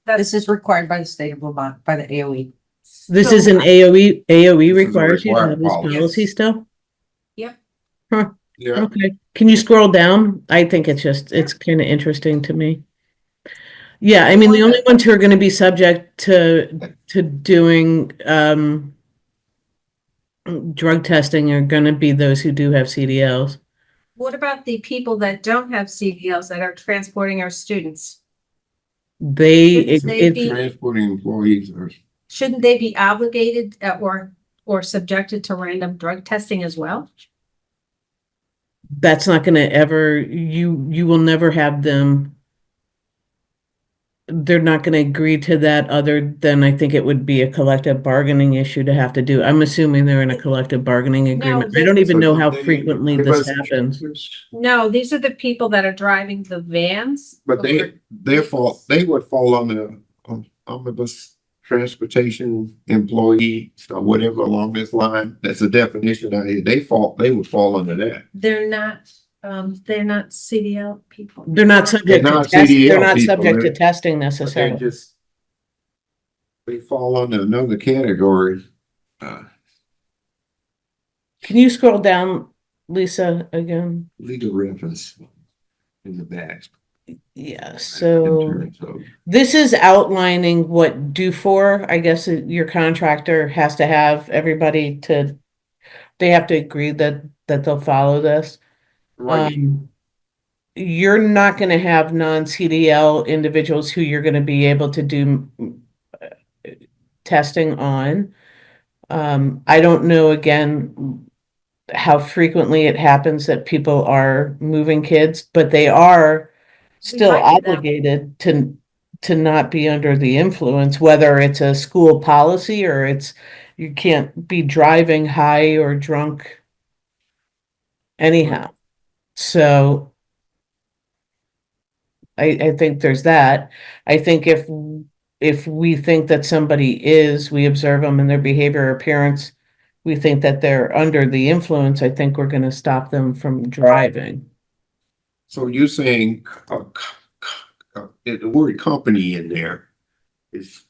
That's this is required by the state of Vermont, by the AOE. This So- is an AOE, AOE This is a requires you to required have this policy. policy still? Yeah, Okay, can you scroll down? I think it's kind of interesting to me. Yeah, I mean, the only ones who are gonna be subject to doing, drug testing are gonna be those who do have CDLs. What about the people that don't have CDLs that are transporting our students? They, Shouldn't they it's, be- transporting employees are. Shouldn't they be obligated or subjected to random drug testing as well? that's not gonna ever, you will never have them. They're not gonna agree to that other than I think it would be a collective bargaining issue to have to do. I'm assuming they're in a collective bargaining agreement. I don't even know how frequently this happens. No, these are the people that are driving the vans. But or- they would fall under omnibus transportation employee or whatever along this line. That's the definition out here. They would fall under that. They're not CDL people. They're not subject They're to not test, they're CDL not people, subject to they're- testing But they necessarily. just, they fall under another category. Can you scroll down, Lisa, again? Legal reference in the back. Yeah, In so terms of- this is outlining what due for, I guess your contractor has to have everybody to, they have to agree that they'll follow this. Right, You're not gonna have non-CDL individuals who you're gonna be able to do testing on. I don't know again how frequently it happens that people are moving kids, but they are still might be now. obligated to not be under the influence, whether it's a school policy or it's you can't be driving high or drunk anyhow. So I think there's that. I think if we think that somebody is, we observe them in their behavior or appearance, we think that they're under the influence, I think we're gonna stop them from driving. so you're saying, the word company in there is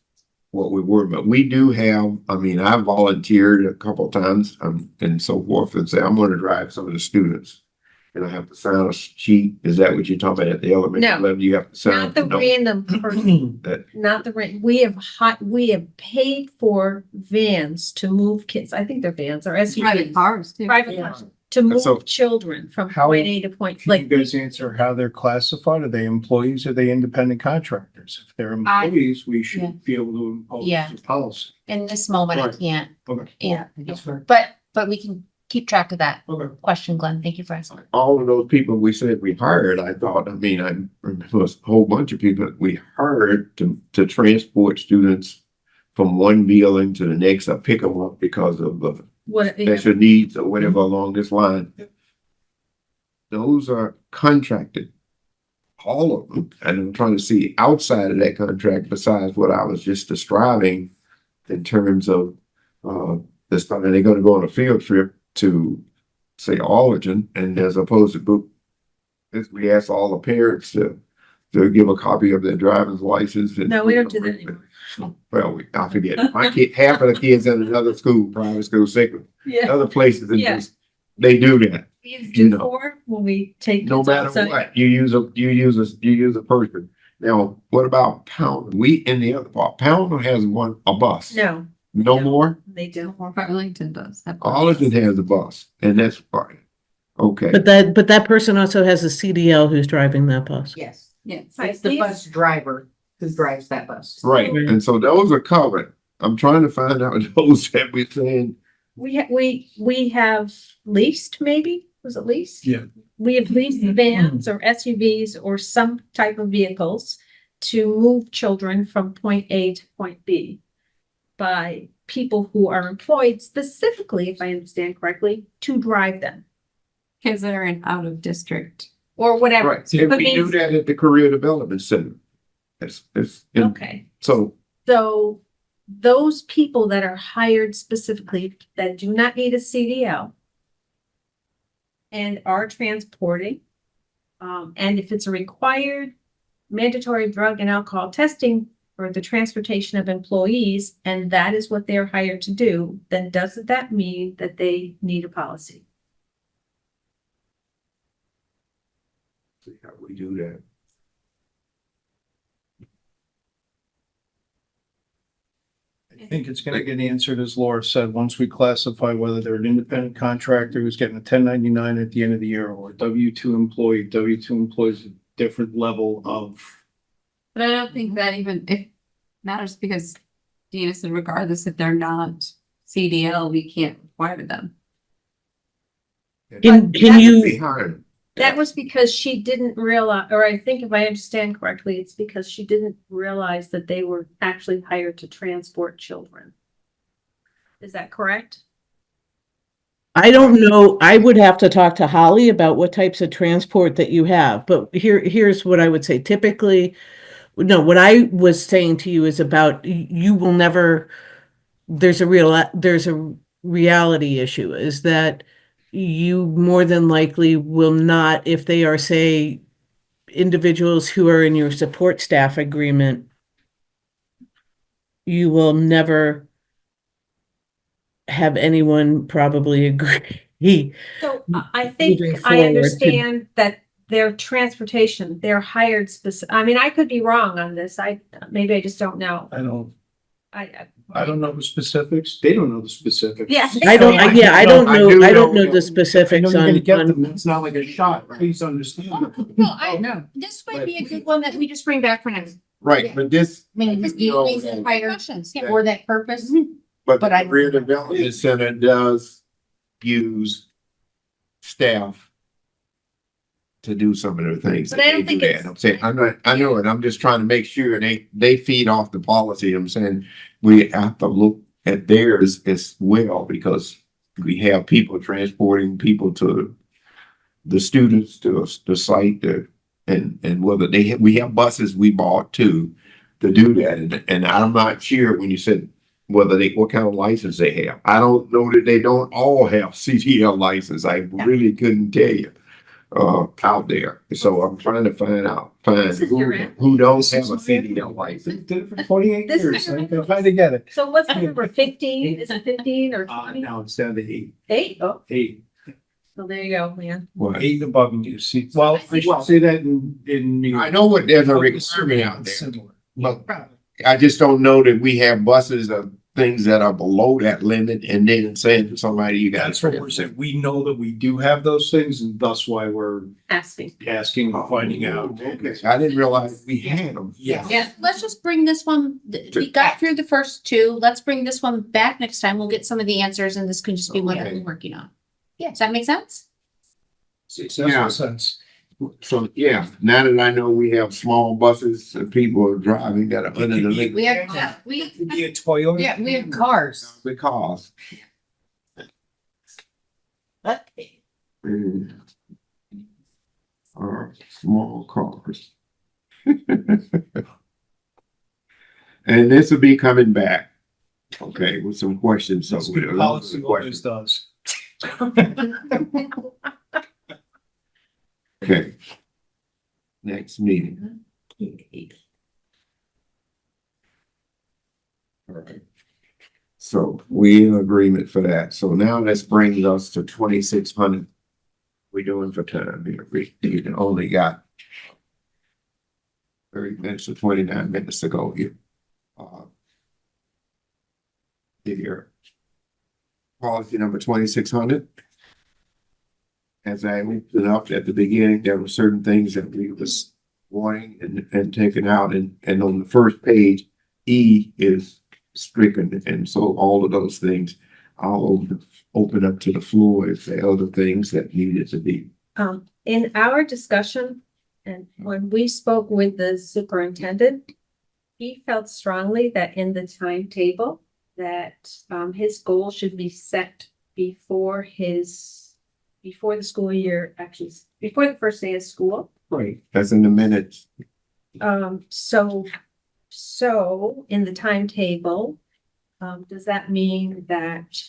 what we were, but we do have, I mean, I volunteered a couple of times, and so forth, and say, I'm gonna drive some of the students. And I have to sign a sheet, is that what you're talking about at the elementary No, level, you have to sign? Not the No. random person, That, not the we have paid for vans to move kids. I think they're vans or Private SUVs. cars too. Private Yeah. cars, to So- move children from How- point A to point, Can you like, guys answer how they're classified? Are they employees? Are they independent contractors? If they're employees, we yeah. should be able to impose Yeah. the policy. In this moment, I Right. can't. Okay. Yeah, That's fair. but we can keep track of that Okay. question, Glenn. Thank you for asking. all of those people we said we hired, I thought, I mean, I remember a whole bunch of people that we hired to transport students from one building to the next, or pick them up because of what, special needs or whatever along this line. Those are contracted, all of them, and I'm trying to see outside of that contract besides what I was just describing in terms of, this time, they're gonna go on a field trip to, say, Arlington, and as opposed to book, if we ask all the parents to give a copy of their driver's license. And, No, we don't do that anymore. Well, I forget, my kid, half of the kids in another school, private school, second, yeah. other places, Yeah. they do that. We You do know. for when we take. No kids matter outside. what, you use a person. Now, what about Pound? We in the other part, Pound has a bus. No, No no. more? they don't. Arlington does have. Arlington has a bus, and that's fine. Okay, But that person also has a CDL who's driving that bus. Yes, Yes. it's the bus driver who drives that bus. right, and so those are covered. I'm trying to find out those that we're saying, We have leased, maybe, was it leased? Yeah. We have leased vans or SUVs or some type of vehicles to move children from point A to point B by people who are employed specifically, if I understand correctly, to drive them Kids that are in out of district. or whatever. right, if But we do means- that at the Career Development Center. Okay, So, so those people that are hired specifically that do not need a CDL and are transporting. And if it's a required mandatory drug and alcohol testing for the transportation of employees, and that is what they're hired to do, then doesn't that mean that they need a policy? See how we do that. I think it's gonna get answered, as Laura said, once we classify whether they're an independent contractor who's getting a 1099 at the end of the year or a W-2 employee. W-2 employees a different level of, But I don't think that even it matters because Dina said regardless if they're not CDL, we can't require them. Can That- you, Behind. That was because she didn't realize, or I think if I understand correctly, it's because she didn't realize that they were actually hired to transport children. Is that correct? I don't know, I would have to talk to Holly about what types of transport that you have, but here's what I would say. Typically, no, what I was saying to you is about you will never, there's a reality issue is that you more than likely will not, if they are, say, individuals who are in your support staff agreement, you will never have anyone probably agree. So I think Moving I forward to- understand that their transportation, they're hired I mean, I could be wrong on this. Maybe I just don't know. I don't know the specifics. They don't know the specifics. Yeah. I don't know, I don't know the I know specifics you're gonna get on, them. It's not like a shot. Please understand. No, this might be a good one that we just bring back for next. Right, but this, I mean, because You know, we hire for that purpose. but But the I- Career Development Center does use staff to do some of the things. But that I don't they think do it's- there. I'm saying, I know it, I'm just trying to make sure they feed off the policy. I'm saying we have to look at theirs as well, because we have people transporting people to the students to the site and whether we have buses we bought too to do that. And I'm not sure when you said what kind of license they have. I don't know that they don't all have CDL license. I really couldn't tell you out there. So I'm trying to find This is your end. who don't have a CDL license. Did it for 28 This years. is- I'm trying to get it. So what's the number, 15? Is it 15 or 20? Now it's down to eight. 8? Oh, Eight. so there you go, man. What? Eight above you see. Well, I should say that in New York. I know what there's a requirement out there, Similar. but I just don't know that we have buses of things that are below that limit and then saying to somebody, you got. That's what we're saying. We know that we do have those things, and that's why we're Asking. asking and finding out. Okay, I didn't realize we had them. Yeah. Yeah, let's just bring this one, we got through the first two, let's bring this one back next time, we'll get some of the answers and this can just be what Okay. we're working on. Yeah, does that make sense? Successful sense. So, yeah, now that I know we have small buses and people are driving that are under the limit. We have, we, Be a Toyota. yeah, we have cars. Because. But Are small cars. And this will be coming back. Okay, with some questions. So That's with what a lot of policy always questions. does. Okay. Next meeting. All right. So we in agreement for that. So now this brings us to 2,600. We doing for time here. We only got 30 minutes to 29 minutes to go here. Here. Policy number 2,600. As I opened up at the beginning, there were certain things that we was wanting and taking out, and on the first page, E is stricken, and so all of those things, I'll open up to the floor if there are other things that needed to be. In our discussion, and when we spoke with the superintendent, he felt strongly that in the timetable, that his goal should be set before the school year, actually, before the first day of school. Right. That's in the minutes. So in the timetable, does that mean that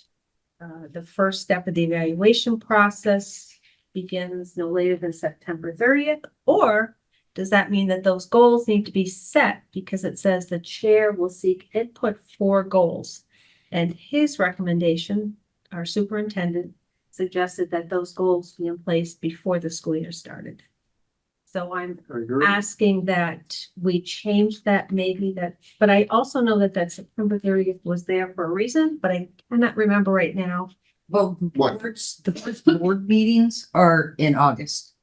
the first step of the evaluation process begins no later than September 30th? Or does that mean that those goals need to be set because it says the chair will seek input for goals? And his recommendation, our superintendent, suggested that those goals be in place before the school year started. So I'm asking that we change that, maybe that, but I also know that that September 30th was there for a reason, but I cannot remember right now. Well, What? the first board meetings are in August.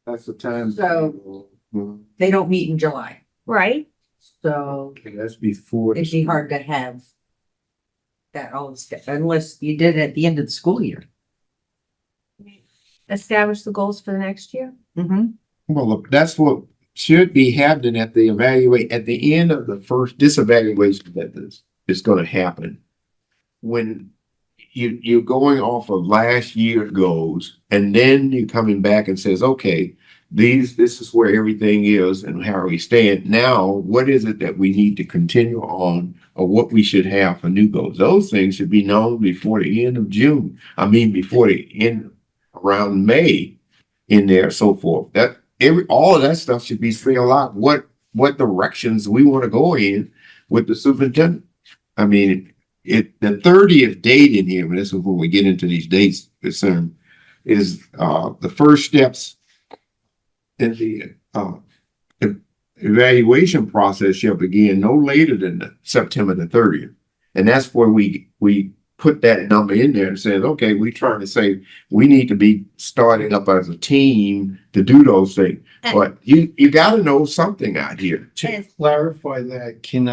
That's the time. So- Mhm. They don't meet in July. Right? So Okay, that's before. it'd be hard to have that all, unless you did it at the end of the school year. Establish the goals for the next year. Mm-hmm. Well, look, that's what should be happening at the end of the first, this evaluation that is gonna happen. When you're going off of last year's goals, and then you're coming back and says, okay, this is where everything is and how we stand. Now, what is it that we need to continue on, or what we should have for new goals? Those things should be known before the end of June. I mean, before the end, around May, in there, so forth. All of that stuff should be spelled out, what directions we want to go in with the superintendent. I mean, the 30th date in here, and this is when we get into these dates, is the first steps in the evaluation process shall begin no later than September the 30th. And that's where we put that number in there and says, okay, we're trying to say we need to be starting up as a team to do those things. And- But you got to know something out here. To clarify that, can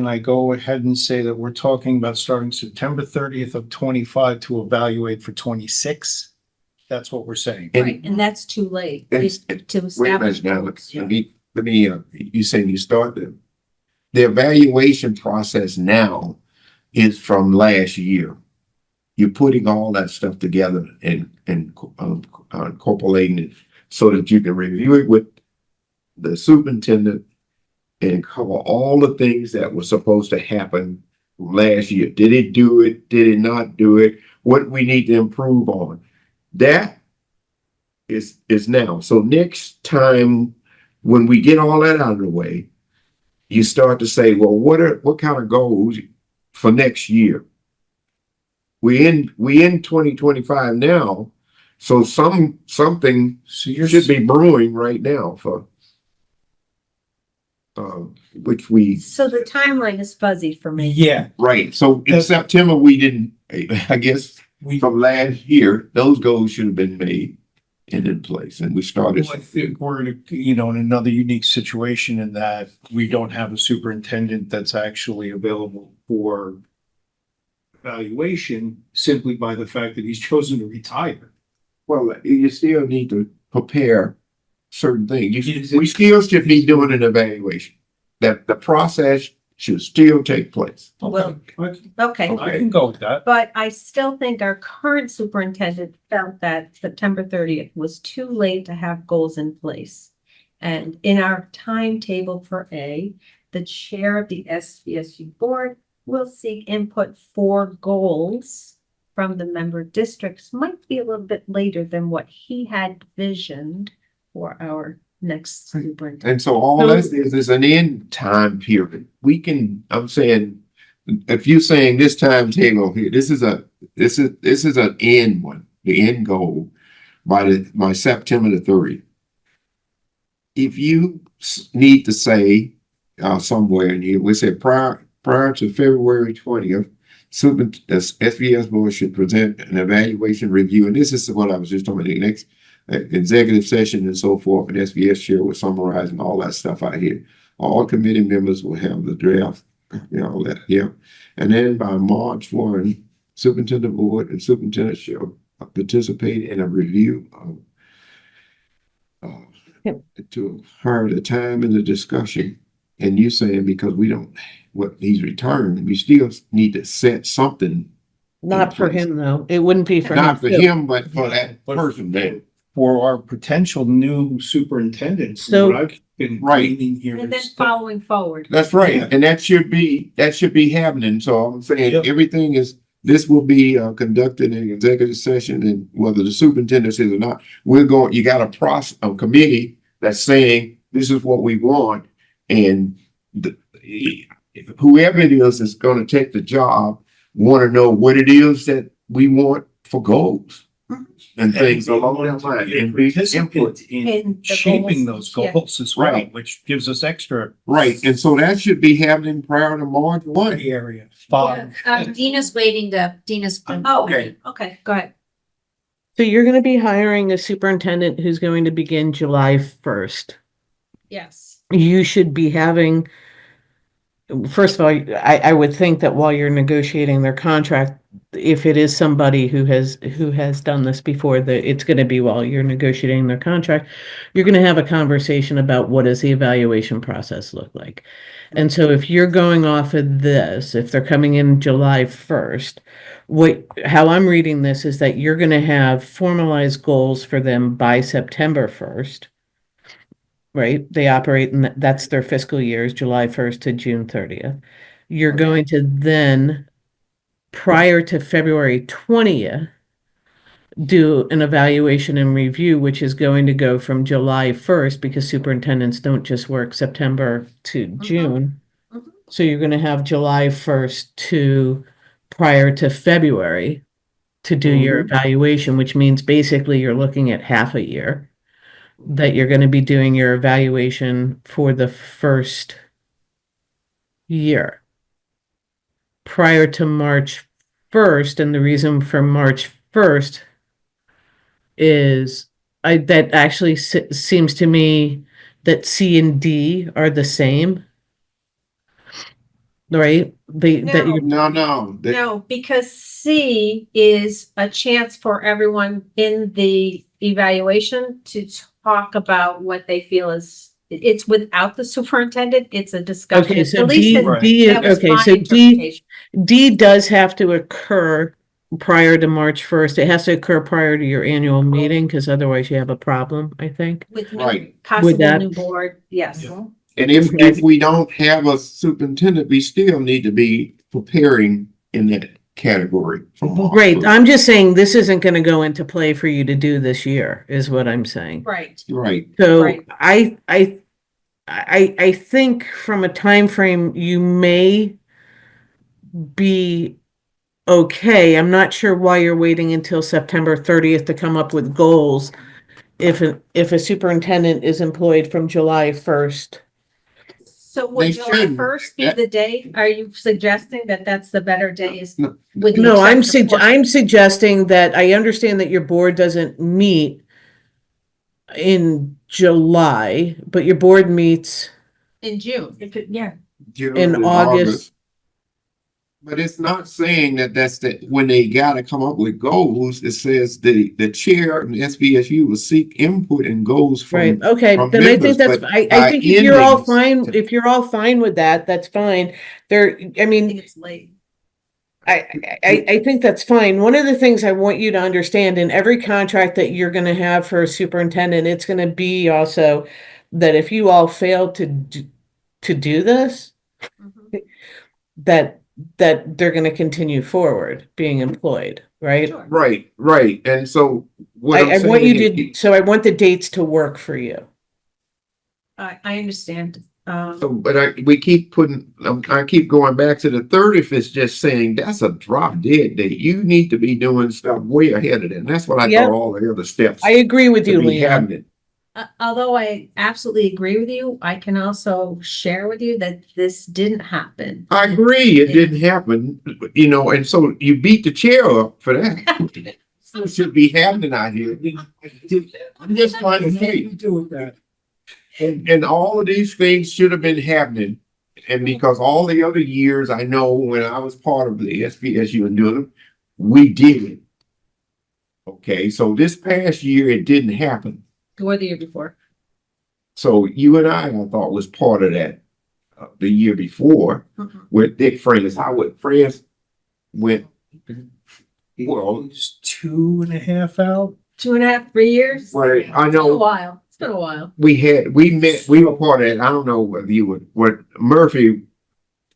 I go ahead and say that we're talking about starting September 30th of 25 to evaluate for 26? That's what we're saying. And- Right, and that's too late And- to Wait a establish minute now, goals. let me, you saying you start the evaluation process now is from last year. You're putting all that stuff together and incorporating it so that you can review it with the superintendent and cover all the things that were supposed to happen last year. Did it do it? Did it not do it? What we need to improve on? That is now. So next time, when we get all that out of the way, you start to say, well, what kind of goals for next year? We in 2025 now, so something So you're should be brewing right now for which we So the timeline is fuzzy for me. Yeah, right. So in September we didn't. I guess we, from last year those goals should have been made and in place, and we started. I think we're in another unique situation in that we don't have a superintendent that's actually available for evaluation simply by the fact that he's chosen to retire. Well, you still need to prepare certain things. We still should be doing an evaluation. That the process should still take place. Well, Okay, Okay, I can go with that. but I still think our current superintendent felt that September 30th was too late to have goals in place. And in our timetable for A, the chair of the SVSU board will seek input for goals from the member districts. Might be a little bit later than what he had visioned for our next superintendent. And so all this is an end time period. I'm saying, if you're saying this timetable here, this is an end one, the end goal by September the 30th. If you need to say somewhere in here, we said prior to February 20th, SVS board should present an evaluation review, and this is what I was just talking about, the next executive session and so forth, and SVS chair was summarizing all that stuff out here. All committee members will have the draft, all that, yeah. And then by March 1, superintendent board and superintendent shall participate in a review to hire the time in the discussion. And you saying because we don't, what he's returned, we still need to set something. Not for him, though. It wouldn't be for him. Not for too. him, but for that person there. For our potential new superintendent, So- what I've been Right. reading here And then is that following forward. That's right. And that should be happening. So I'm saying Yep. everything is this will be conducted in executive session, and whether the superintendent says or not, you got a committee that's saying, this is what we want. And whoever it is that's gonna take the job, wanna know what it is that we want for goals and things along that line, and be input. Participant In in the shaping goals, those yeah. goals as well, Right. which gives us extra Right, and so that should be happening prior to March 1. area. Five. Dina's waiting to, Dina's. Oh, Okay. okay, go ahead. So you're gonna be hiring a superintendent who's going to begin July 1st. Yes. You should be having, first of all, I would think that while you're negotiating their contract, if it is somebody who has done this before, that it's gonna be while you're negotiating their contract, you're gonna have a conversation about what does the evaluation process look like. And so if you're going off of this, if they're coming in July 1st, how I'm reading this is that you're gonna have formalized goals for them by September 1st. Right? They operate and that's their fiscal years, July 1st to June 30th. You're going to then, prior to February 20th, do an evaluation and review, which is going to go from July 1st, because superintendents don't just work September to June. Mhm. So you're gonna have July 1st to prior to February to do your evaluation, which means basically you're looking at half a year that you're gonna be doing your evaluation for the first year. Prior to March 1st, and the reason for March 1st is that actually seems to me that C and D are the same. Right? That No. you're No. No, because C is a chance for everyone in the evaluation to talk about what they feel is, it's without the superintendent, it's a discussion. Okay, so At least D is, that was okay, my so interpretation. D does have to occur prior to March 1st. It has to occur prior to your annual meeting, because otherwise you have a problem, I think. With Right. possible that- new board, yes. Yeah. And if we don't have a superintendent, we still need to be preparing in that category. for March Right, 1st. I'm just saying this isn't gonna go into play for you to do this year, is what I'm saying. Right. Right, So Right. I think from a time frame you may be okay. I'm not sure why you're waiting until September 30th to come up with goals. If a superintendent is employed from July 1st. So would They July shouldn't. 1st be Yeah. the day? Are you suggesting that that's the better day is No. with the No, exception of- I'm suggesting that I understand that your board doesn't meet in July, but your board meets in June? Yeah. June in and August. But it's not saying that that's when they gotta come up with goals. It says the chair in SVSU will seek input and goals Right, from. okay, from then I members, think that's, but I by think if you're all endings fine, to- if you're all fine with that, that's fine. There, I I mean, think it's late. I think that's fine. One of the things I want you to understand, in every contract that you're gonna have for a superintendent, it's gonna be also that if you all fail to do this, Mhm. that they're gonna continue forward being employed, right? Sure. Right, and so what I'm I want you saying to, is, so I want the dates to work for you. I understand. but we keep putting, I keep going back to the 30th. Is just saying that's a drop dead date. You need to be doing stuff way ahead of that. And that's what I Yep. thought all the other steps I agree with to you, be Leanne. happening. Although I absolutely agree with you, I can also share with you that this didn't happen. I agree, it Yeah. didn't happen, and so you beat the chair up for that. It should be happening out here. I'm just trying to say, and all of these things should have been happening. And because all the other years, I know when I was part of the SVSU and doing them, we did it. Okay, so this past year, it didn't happen. Or the year before. So you and I thought was part of that, the year before. Mhm. With Dick France, how would France went, well, It's 2.5 out. 2.5, 3 years? right, I It's been a know while. It's been a while. we were part of it. I don't know whether you would, what Murphy,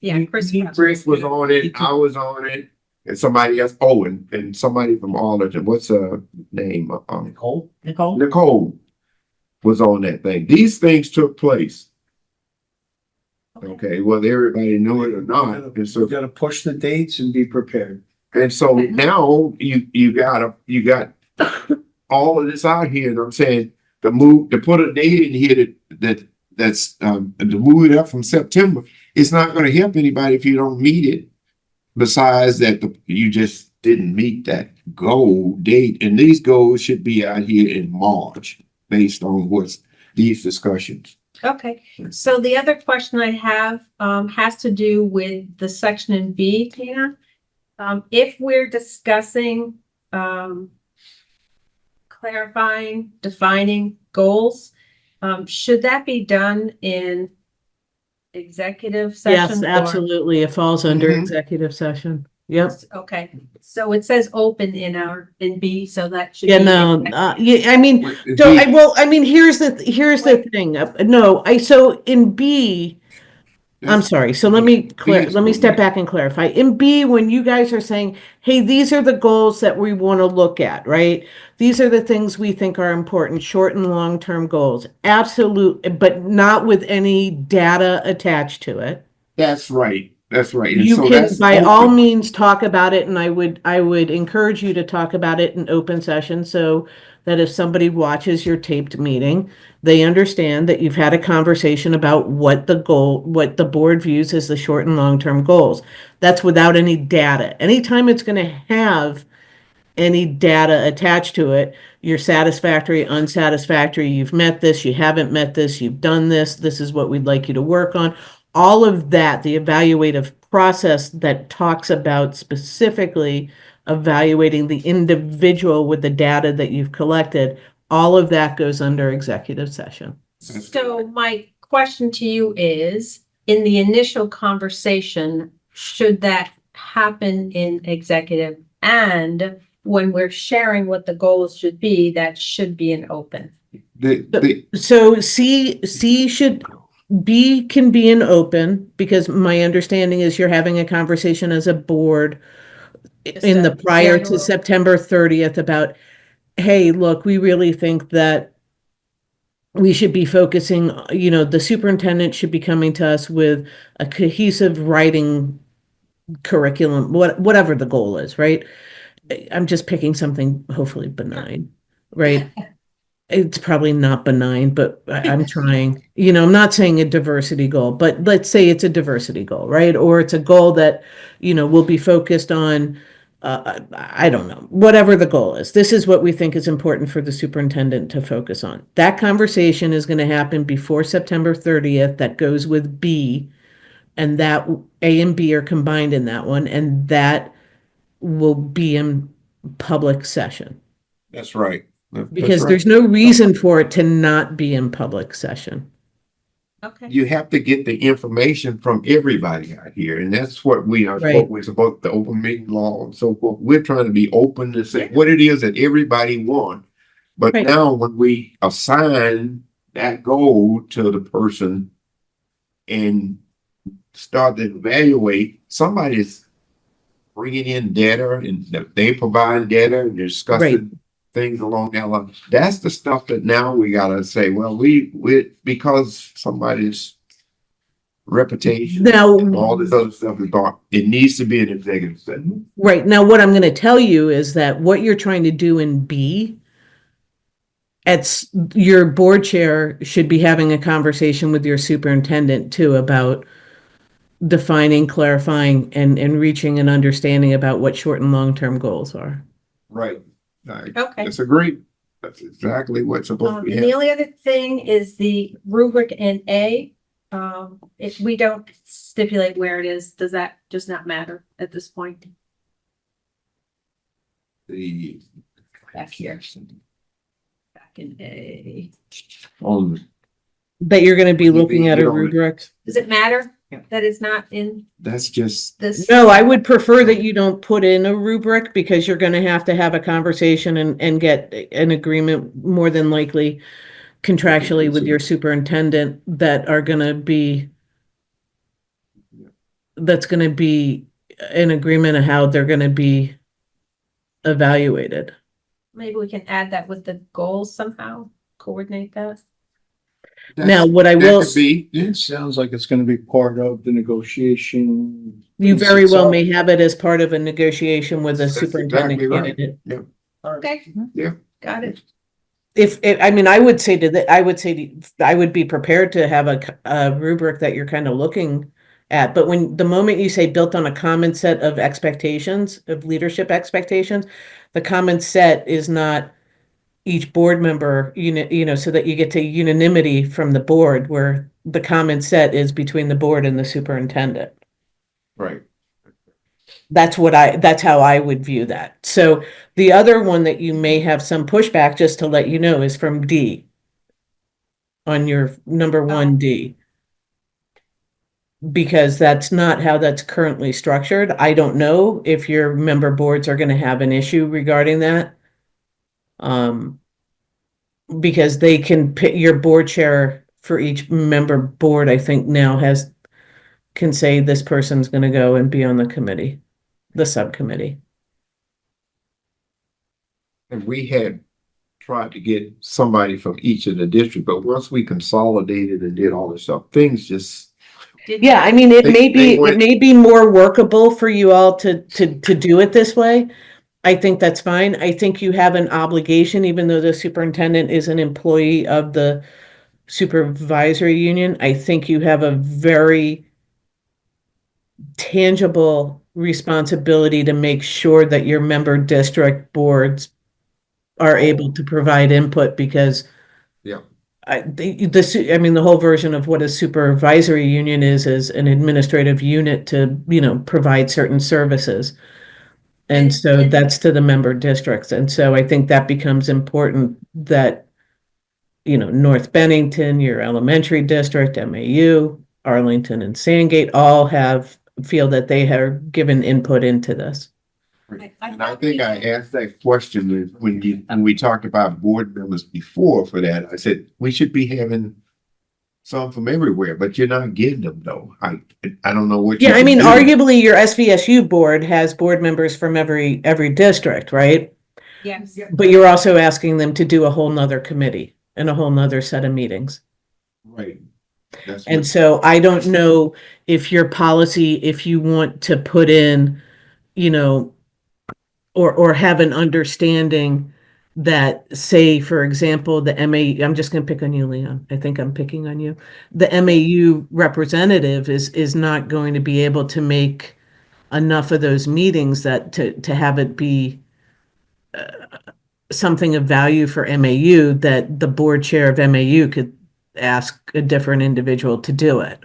Yeah, Chris. Chris was on it, I was on it, and somebody else, oh, and somebody from Arlington, what's her name? Nicole? Nicole was on that thing. These things took place. Okay, whether everybody knew it or not. And We so, gotta push the dates and be prepared. now you got all of this out here, and I'm saying to put a date in here that's to move it up from September, it's not gonna help anybody if you don't meet it. Besides that, you just didn't meet that goal date, and these goals should be out here in March, based on what's these discussions. Okay, so the other question I have, has to do with the section in B, Tina. If we're discussing, clarifying, defining goals, should that be done in executive session? Yes, or- absolutely. It falls under Mhm. executive session. Yep. Okay, so it says open in B, so that should be. Yeah, no, yeah, I mean, here's the thing. No, so in B, I'm sorry. So let me step back and clarify. In B, when you guys are saying, hey, these are the goals that we want to look at, right? These are the things we think are important, short and long-term goals. Absolutely, but not with any data attached to it. That's right. That's right. And You so can, that's by all open. means, talk about it, and I would encourage you to talk about it in open session, so that if somebody watches your taped meeting, they understand that you've had a conversation about what the board views as the short and long-term goals. That's without any data. Anytime it's gonna have any data attached to it, you're satisfactory, unsatisfactory, you've met this, you haven't met this, you've done this, this is what we'd like you to work on. All of that, the evaluative process that talks about specifically evaluating the individual with the data that you've collected, all of that goes under executive session. So my question to you is, in the initial conversation, should that happen in executive? And when we're sharing what the goals should be, that should be in open. So B can be an open, because my understanding is you're having a conversation as a board in the prior to general- September 30th about, hey, look, we really think that we should be focusing, the superintendent should be coming to us with a cohesive writing curriculum, whatever the goal is, right? I'm just picking something hopefully benign, right? It's probably not benign, but I'm trying. I'm not saying a diversity goal, but let's say it's a diversity goal, right? Or it's a goal that, will be focused on, I don't know, whatever the goal is. This is what we think is important for the superintendent to focus on. That conversation is going to happen before September 30th. That goes with B, and that A and B are combined in that one, and that will be in public session. That's right. That's Because right. there's no reason for it to not be in public session. Okay. You have to get the information from everybody out here, and that's what we are. Right. We're supposed the open meeting law and so forth. We're trying to be open to say what it is that everybody wants. But Right. now, when we assign that goal to the person and start to evaluate, somebody's bringing in data, and they provide data and discussing things along that line. That's the stuff that now we gotta say, well, we because somebody's reputation Now, and all this other stuff is gone, it needs to be an executive session. right, now what I'm going to tell you is that what you're trying to do in B, your board chair should be having a conversation with your superintendent too about defining, clarifying, and reaching an understanding about what short and long-term goals are. Right. I Okay. disagree. That's exactly what's supposed to And be the happening. only other thing is the rubric in A. If we don't stipulate where it is, does that just not matter at this point? The Back here. Back in A. on That you're going to be You looking mean at you a don't- rubric? Does it matter Yeah. that it's not in that's just this? No, I would prefer that you don't put in a rubric, because you're going to have a conversation and get an agreement, more than likely contractually, with your superintendent, that's going to be an agreement of how they're gonna be evaluated. Maybe we can add that with the goals somehow, coordinate that. Now, what I That will, could be, yeah. It sounds like it's gonna be part of the negotiation. you piece very well itself. may have it as part of a negotiation with a That's superintendent exactly right. candidate. Okay. Yeah. Got it. If, I mean, I would say to that, I would say, I would be prepared to have a rubric that you're kind of looking at, but when, the moment you say built on a common set of expectations, of leadership expectations, the common set is not each board member so that you get to unanimity from the board, where the common set is between the board and the superintendent. Right. That's how I would view that. So the other one that you may have some pushback, just to let you know, is from D. On your number 1D. Because that's not how that's currently structured. I don't know if your member boards are gonna have an issue regarding that. Because they can pick your board chair for each member board, I think now can say this person's gonna go and be on the committee, the subcommittee. And we had tried to get somebody from each of the district, but once we consolidated and did all this stuff, things just, Yeah, I mean, it They- they went- may be more workable for you all to do it this way. I think that's fine. I think you have an obligation, even though the superintendent is an employee of the supervisory union. I think you have a very tangible responsibility to make sure that your member district boards are able to provide input, because yeah. I mean, the whole version of what a supervisory union is an administrative unit to, provide certain services. And so And- that's to the member districts. And so I think that becomes important that, North Bennington, your elementary district, MAU, Arlington and Sandgate all feel that they have given input into this. And I think I asked that question when we talked about board members before for that. I said, we should be having some from everywhere, but you're not getting them though. I don't know what. you Yeah, I can mean, do. arguably your SVSU board has board members from every district, right? Yes. But you're also asking them to do a whole nother committee and a whole nother set of meetings. Right. That's And what- so I don't know if your policy, if you want to put in, or have an understanding that, say, for example, the I'm just gonna pick on you, Leon. I think I'm picking on you. The MAU representative is not going to be able to make enough of those meetings that to have it be something of value for MAU, that the board chair of MAU could ask a different individual to do it.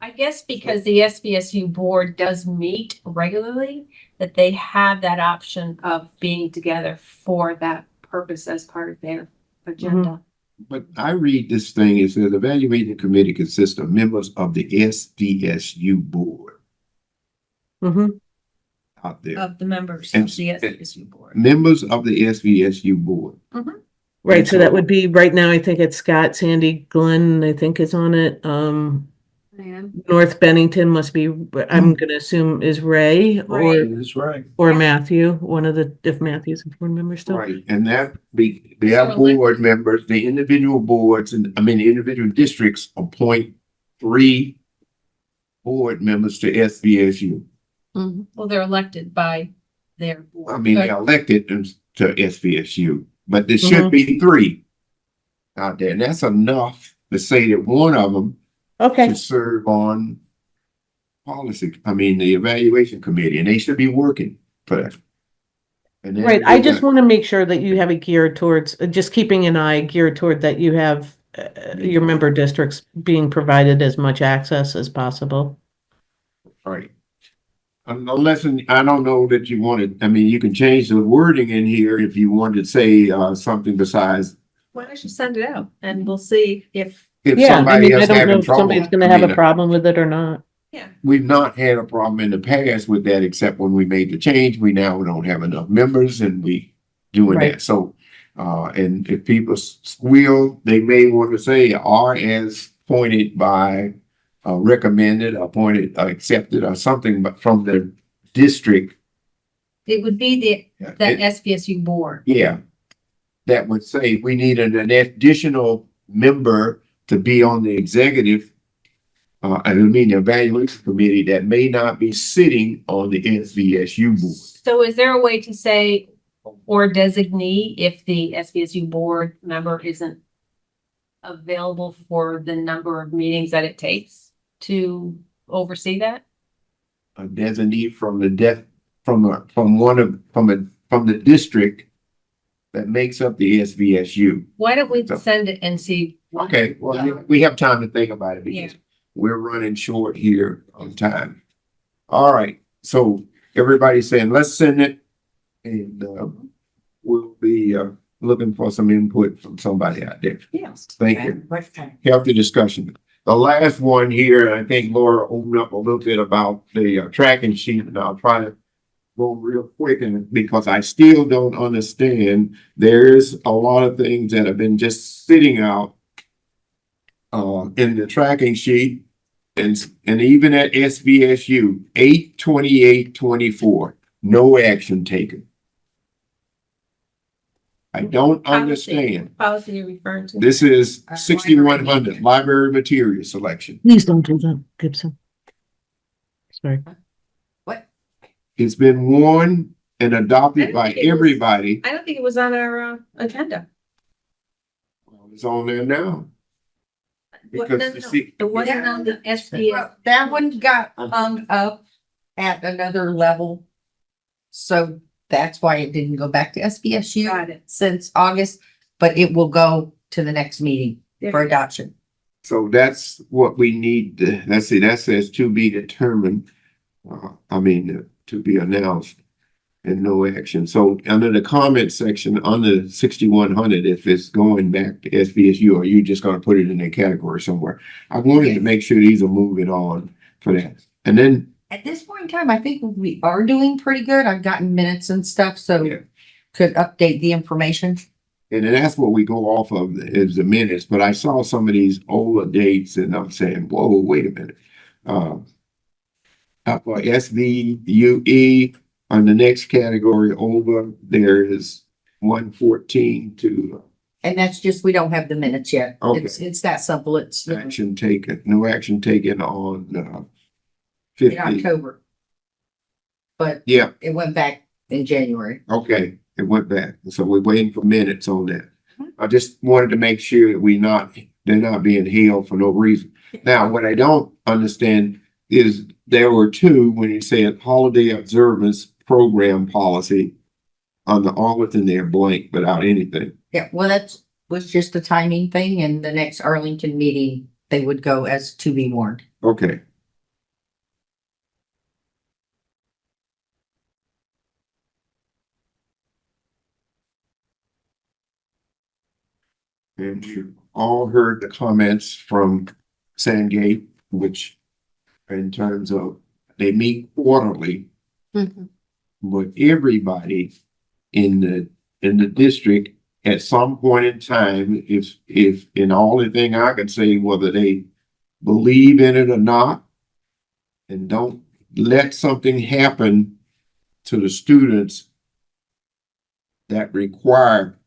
I guess because the SVSU board does meet regularly, that they have that option of being together for that purpose as part of their agenda. But I read this thing, it says evaluating committee consists of members of the SVSU board Mhm. out there. Of the members And- of the SVSU board. Members of the SVSU board. Right, And so that so- would be, right now, I think it's Scott, Sandy, Glenn, I think is on it. North Bennington must be, I'm gonna assume is Ray Ray. That's right. or Yeah. Matthew, one of the, if Matthew's a board member still. Right, and that their They're board members, the individual boards, the individual districts appoint 3 board members to SVSU. Well, they're elected by their board. I mean, they're elected to SVSU, but there should be 3 out there, and that's enough to say that one of them Okay, should serve on the evaluation committee, and they should be working for that. And then right, I just wanna make sure that you have it geared towards, just keeping an eye geared toward that you have your member districts being provided as much access as possible. Right. Unless, I don't know that you wanted, you can change the wording in here if you wanted to say, something besides, Why don't you send it out and we'll see if, if Yeah, I somebody mean, I else don't know having if trouble. somebody's gonna have a problem with it or not. We've not had a problem in the past with that, except when we made the change, we now don't have enough members and we doing Right. that. So, and if people squeal, they may want to say, are as appointed by recommended, appointed, accepted, or something, but from the district. It would be the It- SVSU board. Yeah, that would say we need an additional member to be on the executive, I mean, the evaluation committee that may not be sitting on the SVSU board. So is there a way to say, or designee, if the SVSU board member isn't available for the number of meetings that it takes to oversee that? A designee from the from the district that makes up the SVSU. Why don't we So- send it and see? Okay, well, we have time to think about it because we're running short here on time. All right, so everybody's saying, let's send it. And, we'll be, looking for some input from somebody out there. Yes. Thank you. Question. Healthy discussion. The last one here, I think Laura opened up a little bit about the tracking sheet, and I'll try to go real quick, and because I still don't understand, there's a lot of things that have been just sitting out in the tracking sheet, and even at SVSU, 8/28/24, no action taken. I don't understand. Policy you're referring to? This is 6100 library material selection. Please don't do that, Gibson. Sorry. It's been warned and I adopted don't by think it was- everybody. I don't think it was on our agenda. Well, it's on there now. What- Because no, you no, see- It wasn't on the SDS. Well, that one got hung up at another level. So that's why it didn't go back to SVSU Got it. since August, but it will go to the next meeting for adoption. So that's what we need. Let's see, that says to be determined. To be announced and no action. So under the comment section, under 6100, if it's going back to SVSU, or you just gonna put it in a category somewhere? I wanted to make sure these are moving on for that. And then, At this point in time, I think we are doing pretty good. I've gotten minutes and stuff, so Yeah. could update the information. and then that's what we go off of is the minutes, but I saw some of these older dates and I'm saying, whoa, wait a minute. For SVUE, on the next category over, there is 114 to And that's just, we don't have the minutes yet. Okay. It's that simple. It's action taken, no action taken on, in 50. October. But Yeah, it went back in January. okay, it went back. So we're waiting for minutes on that. I just wanted to make sure that they're not being held for no reason. Now, what I don't understand is there were two, when you said holiday observance program policy on the Arlington, they're blank without anything. Yeah, well, that was just a timing thing, and the next Arlington meeting, they would go as to be warned. Okay. And you all heard the comments from Sandgate, which in terms of, they meet quarterly, but everybody in the district at some point in time, if in all the thing I can say, whether they believe in it or not, and don't let something happen to the students that require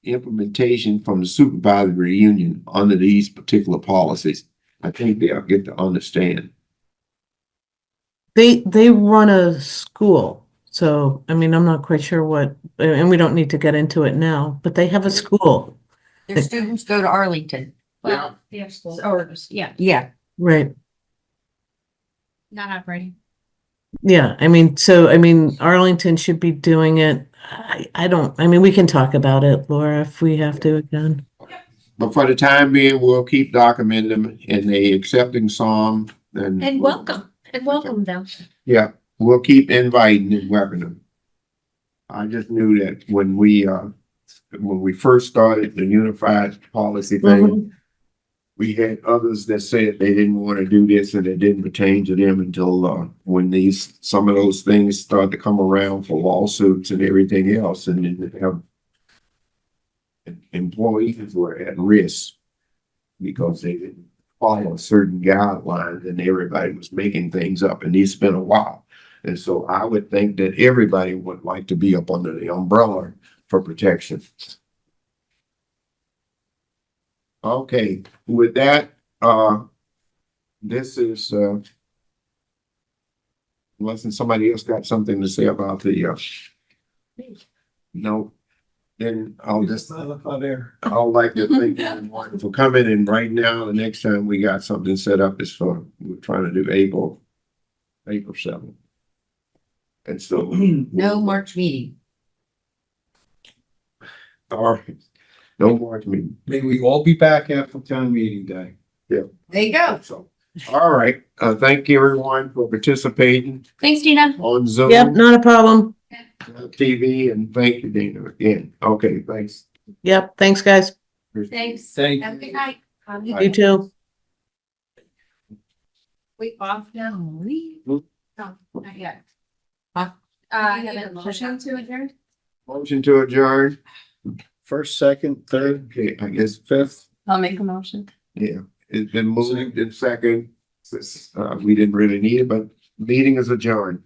implementation from the supervisory union under these particular policies. I think they'll get to understand. They run a school, so, I mean, I'm not quite sure what, and we don't need to get into it now, but they have a school. Their students go to Arlington. Well, yeah, school Or- orders, yeah, Yeah, Right. not operating. Yeah, I mean, Arlington should be doing it. I mean, we can talk about it, Laura, if we have to again. But for the time being, we'll keep documenting them in a accepting some And welcome them. Yeah, we'll keep inviting and welcoming them. I just knew that when we first started the unified policy thing, we had others that said they didn't want to do this and it didn't pertain to them until when some of those things started to come around for lawsuits and everything else, and then they have employees were at risk because they didn't follow certain guidelines and everybody was making things up and it's been a while. And so I would think that everybody would like to be up under the umbrella for protection. Okay, with that, this is, unless somebody else got something to say about the, no, then I'll just, I'd like to thank everyone for coming, and right now, the next time we got something set up is for, we're trying to do April 7th. And so. No March meeting. All right, no more to me. May we all be back after town meeting day. There you go. So, all right, thank you everyone for participating Thanks, Dina. on Zoom. Yep, not a problem. TV, and thank you, Dana, again. Okay, thanks. Yep, thanks, guys. Thanks. Thank Have a good night. You too. We off now? No, not yet. Huh? You have a motion to adjourn? Motion to adjourn. First, second, third. Okay, I guess fifth. I'll make a motion. Yeah, it's been moved in second. We didn't really need it, but meeting is adjourned.